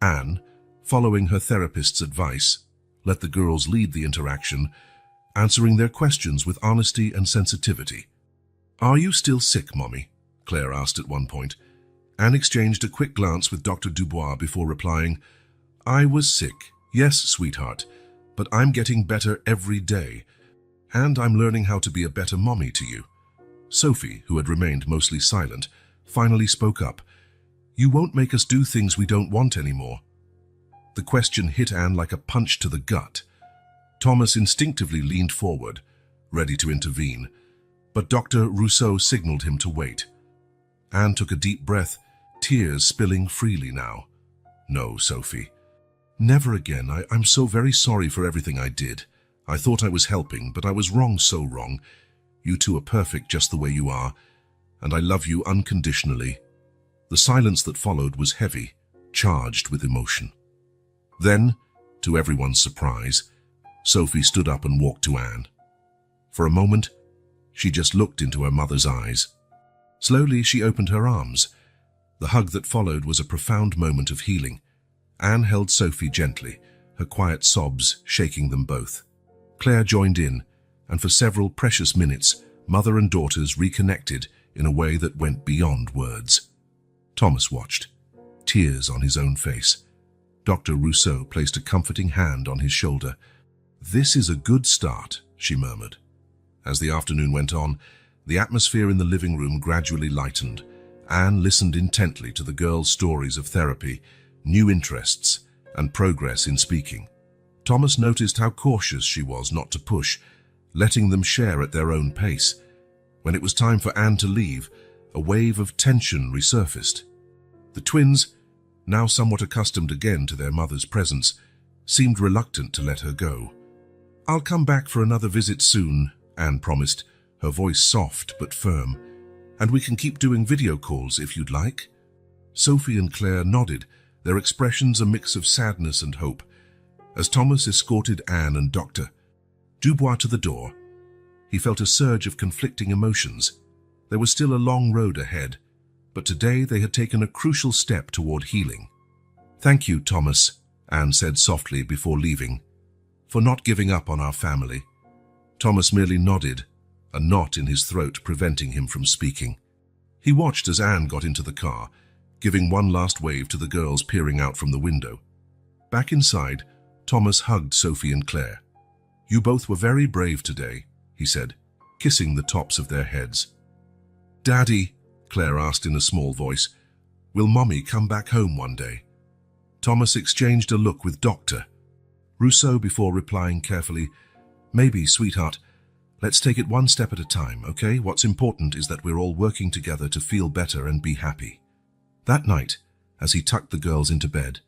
Anne, following her therapist's advice, let the girls lead the interaction, answering their questions with honesty and sensitivity. "Are you still sick, Mommy?" Claire asked at one point. Anne exchanged a quick glance with Dr. Dubois before replying, "I was sick, yes, sweetheart, but I'm getting better every day, and I'm learning how to be a better mommy to you." Sophie, who had remained mostly silent, finally spoke up. "You won't make us do things we don't want anymore." The question hit Anne like a punch to the gut. Thomas instinctively leaned forward, ready to intervene, but Dr. Rousseau signaled him to wait. Anne took a deep breath, tears spilling freely now. "No, Sophie. Never again. I'm so very sorry for everything I did. I thought I was helping, but I was wrong, so wrong. You two are perfect just the way you are, and I love you unconditionally." The silence that followed was heavy, charged with emotion. Then, to everyone's surprise, Sophie stood up and walked to Anne. For a moment, she just looked into her mother's eyes. Slowly, she opened her arms. The hug that followed was a profound moment of healing. Anne held Sophie gently, her quiet sobs shaking them both. Claire joined in, and for several precious minutes, mother and daughters reconnected in a way that went beyond words. Thomas watched, tears on his own face. Dr. Rousseau placed a comforting hand on his shoulder. "This is a good start," she murmured. As the afternoon went on, the atmosphere in the living room gradually lightened. Anne listened intently to the girls' stories of therapy, new interests, and progress in speaking. Thomas noticed how cautious she was not to push, letting them share at their own pace. When it was time for Anne to leave, a wave of tension resurfaced. The twins, now somewhat accustomed again to their mother's presence, seemed reluctant to let her go. "I'll come back for another visit soon," Anne promised, her voice soft but firm. "And we can keep doing video calls if you'd like." Sophie and Claire nodded, their expressions a mix of sadness and hope. As Thomas escorted Anne and Dr. Dubois to the door, he felt a surge of conflicting emotions. There was still a long road ahead, but today they had taken a crucial step toward healing. "Thank you, Thomas," Anne said softly before leaving, "for not giving up on our family." Thomas merely nodded, a knot in his throat preventing him from speaking. He watched as Anne got into the car, giving one last wave to the girls peering out from the window. Back inside, Thomas hugged Sophie and Claire. "You both were very brave today," he said, kissing the tops of their heads. "Daddy," Claire asked in a small voice, "will Mommy come back home one day?" Thomas exchanged a look with Dr. Rousseau before replying carefully, "Maybe, sweetheart. Let's take it one step at a time, okay? What's important is that we're all working together to feel better and be happy." That night, as he tucked the girls into bed,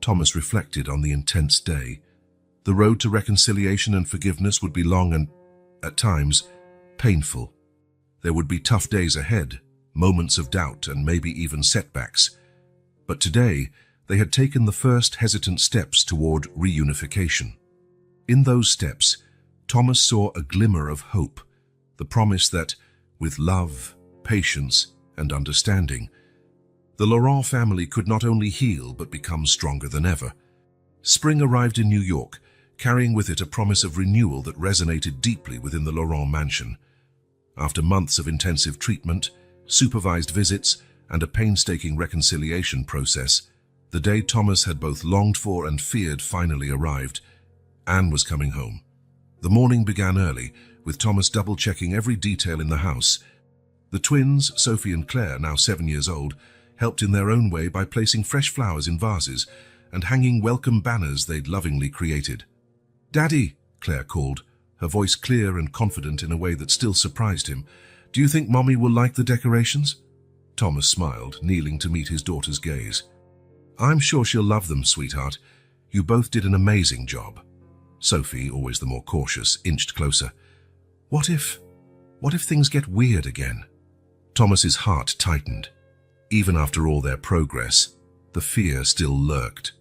Thomas reflected on the intense day. The road to reconciliation and forgiveness would be long and, at times, painful. There would be tough days ahead, moments of doubt and maybe even setbacks. But today, they had taken the first hesitant steps toward reunification. In those steps, Thomas saw a glimmer of hope, the promise that, with love, patience, and understanding, the Laurent family could not only heal but become stronger than ever. Spring arrived in New York, carrying with it a promise of renewal that resonated deeply within the Laurent mansion. After months of intensive treatment, supervised visits, and a painstaking reconciliation process, the day Thomas had both longed for and feared finally arrived. Anne was coming home. The morning began early, with Thomas double-checking every detail in the house. The twins, Sophie and Claire, now 7 years old, helped in their own way by placing fresh flowers in vases and hanging welcome banners they'd lovingly created. "Daddy," Claire called, her voice clear and confident in a way that still surprised him. "Do you think Mommy will like the decorations?" Thomas smiled, kneeling to meet his daughter's gaze. "I'm sure she'll love them, sweetheart. You both did an amazing job." Sophie, always the more cautious, inched closer. What if things get weird again?" Thomas's heart tightened. Even after all their progress, the fear still lurked.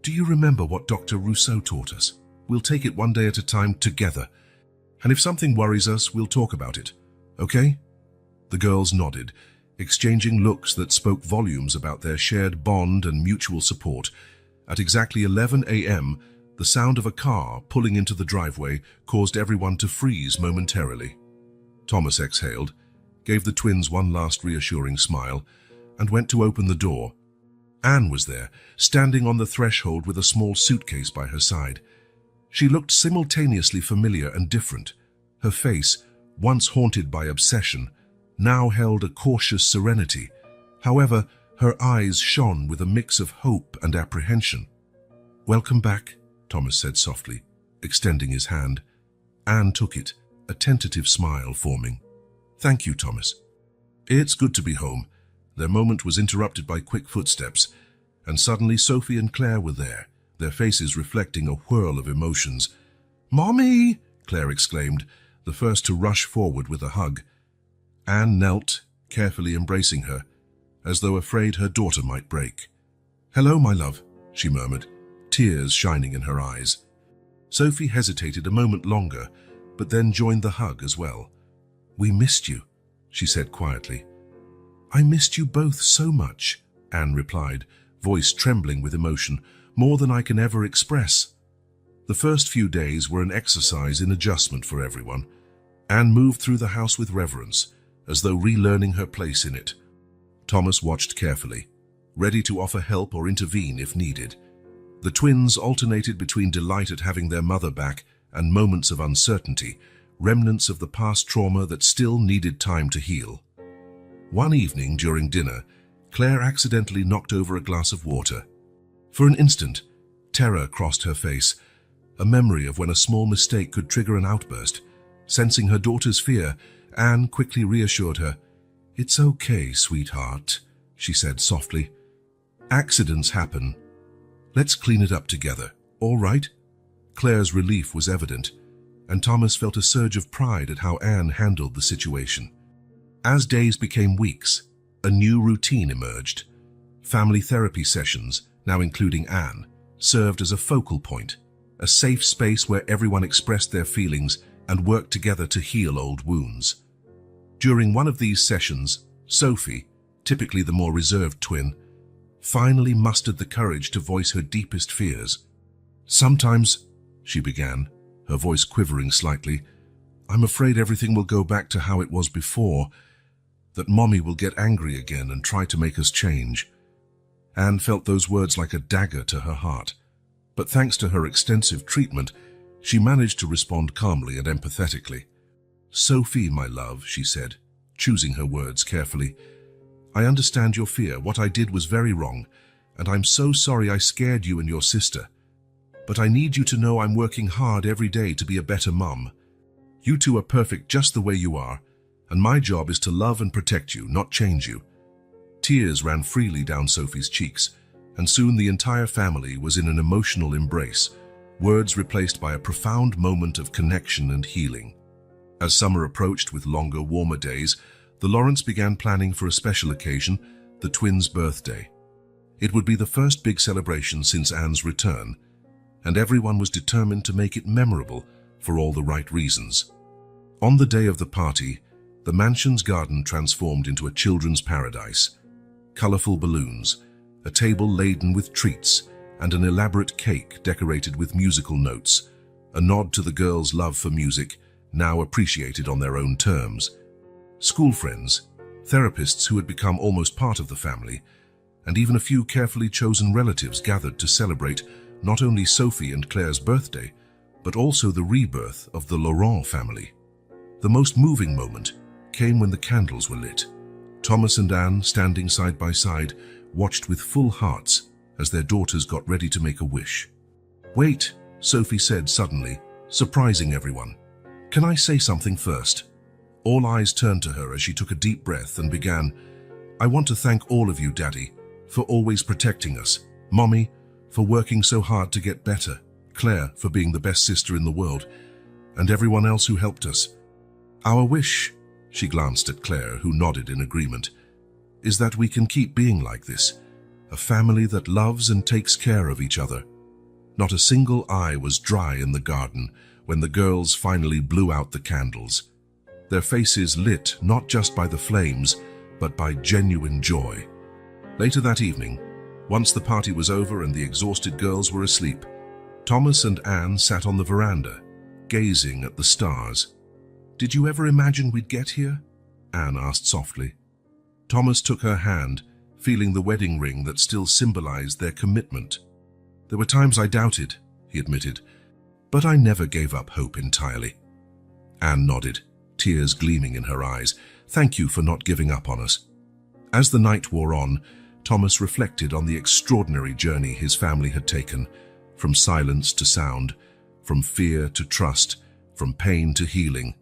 "Do you remember what Dr. Rousseau taught us? We'll take it one day at a time together. And if something worries us, we'll talk about it. Okay?" The girls nodded, exchanging looks that spoke volumes about their shared bond and mutual support. At exactly 11 a.m., the sound of a car pulling into the driveway caused everyone to freeze momentarily. Thomas exhaled, gave the twins one last reassuring smile, and went to open the door. Anne was there, standing on the threshold with a small suitcase by her side. She looked simultaneously familiar and different. Her face, once haunted by obsession, now held a cautious serenity. However, her eyes shone with a mix of hope and apprehension. "Welcome back," Thomas said softly. extending his hand. Anne took it, a tentative smile forming. "Thank you, Thomas." "It's good to be home." Their moment was interrupted by quick footsteps, and suddenly Sophie and Claire were there, their faces reflecting a whirl of emotions. "Mommy!" Claire exclaimed, the first to rush forward with a hug. Anne knelt, carefully embracing her, as though afraid her daughter might break. "Hello, my love," she murmured, tears shining in her eyes. Sophie hesitated a moment longer, but then joined the hug as well. "We missed you," she said quietly. "I missed you both so much," Anne replied, voice trembling with emotion, "more than I can ever express." The first few days were an exercise in adjustment for everyone. Anne moved through the house with reverence, as though relearning her place in it. Thomas watched carefully, ready to offer help or intervene if needed. The twins alternated between delight at having their mother back and moments of uncertainty, remnants of the past trauma that still needed time to heal. One evening during dinner, Claire accidentally knocked over a glass of water. For an instant, terror crossed her face, a memory of when a small mistake could trigger an outburst. Sensing her daughter's fear, Anne quickly reassured her. "It's okay, sweetheart," she said softly. "Accidents happen. Let's clean it up together, all right?" Claire's relief was evident, and Thomas felt a surge of pride at how Anne handled the situation. As days became weeks, a new routine emerged. Family therapy sessions, now including Anne, served as a focal point, a safe space where everyone expressed their feelings and worked together to heal old wounds. During one of these sessions, Sophie, typically the more reserved twin, finally mustered the courage to voice her deepest fears. "Sometimes," she began, her voice quivering slightly, "I'm afraid everything will go back to how it was before, that Mommy will get angry again and try to make us change." Anne felt those words like a dagger to her heart, but thanks to her extensive treatment, she managed to respond calmly and empathetically. "Sophie, my love," she said, choosing her words carefully, "I understand your fear. What I did was very wrong, and I'm so sorry I scared you and your sister. But I need you to know I'm working hard every day to be a better mum. You two are perfect just the way you are, and my job is to love and protect you, not change you." Tears ran freely down Sophie's cheeks, and soon the entire family was in an emotional embrace, words replaced by a profound moment of connection and healing. As summer approached with longer, warmer days, the Lawrence began planning for a special occasion, the twins' birthday. It would be the first big celebration since Anne's return, and everyone was determined to make it memorable for all the right reasons. On the day of the party, the mansion's garden transformed into a children's paradise. Colorful balloons, a table laden with treats, and an elaborate cake decorated with musical notes, a nod to the girls' love for music, now appreciated on their own terms. School friends, therapists who had become almost part of the family, and even a few carefully chosen relatives gathered to celebrate not only Sophie and Claire's birthday, but also the rebirth of the Laurent family. The most moving moment came when the candles were lit. Thomas and Anne, standing side by side, watched with full hearts as their daughters got ready to make a wish. "Wait," Sophie said suddenly, surprising everyone. "Can I say something first?" All eyes turned to her as she took a deep breath and began, "I want to thank all of you, Daddy, for always protecting us, Mommy, for working so hard to get better, Claire for being the best sister in the world, and everyone else who helped us. Our wish," she glanced at Claire, who nodded in agreement, "is that we can keep being like this, a family that loves and takes care of each other." Not a single eye was dry in the garden when the girls finally blew out the candles, their faces lit not just by the flames, but by genuine joy. Later that evening, once the party was over and the exhausted girls were asleep, Thomas and Anne sat on the veranda, gazing at the stars. "Did you ever imagine we'd get here?" Anne asked softly. Thomas took her hand, feeling the wedding ring that still symbolized their commitment. "There were times I doubted," he admitted, "but I never gave up hope entirely." Anne nodded, tears gleaming in her eyes. "Thank you for not giving up on us." As the night wore on, Thomas reflected on the extraordinary journey his family had taken, from silence to sound, from fear to trust, from pain to healing.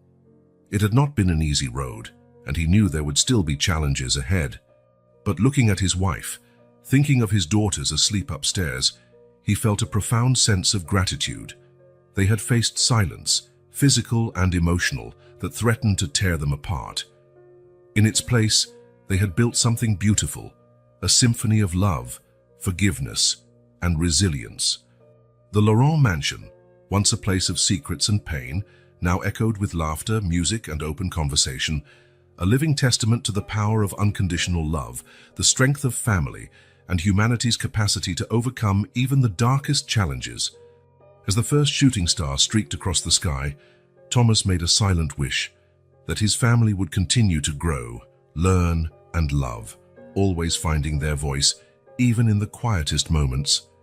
It had not been an easy road, and he knew there would still be challenges ahead. But looking at his wife, thinking of his daughters asleep upstairs, he felt a profound sense of gratitude. They had faced silence, physical and emotional, that threatened to tear them apart. In its place, they had built something beautiful, a symphony of love, forgiveness, and resilience. The Laurent mansion, once a place of secrets and pain, now echoed with laughter, music, and open conversation, a living testament to the power of unconditional love, the strength of family, and humanity's capacity to overcome even the darkest challenges. As the first shooting star streaked across the sky, Thomas made a silent wish that his family would continue to grow, learn, and love, always finding their voice, even in the quietest moments.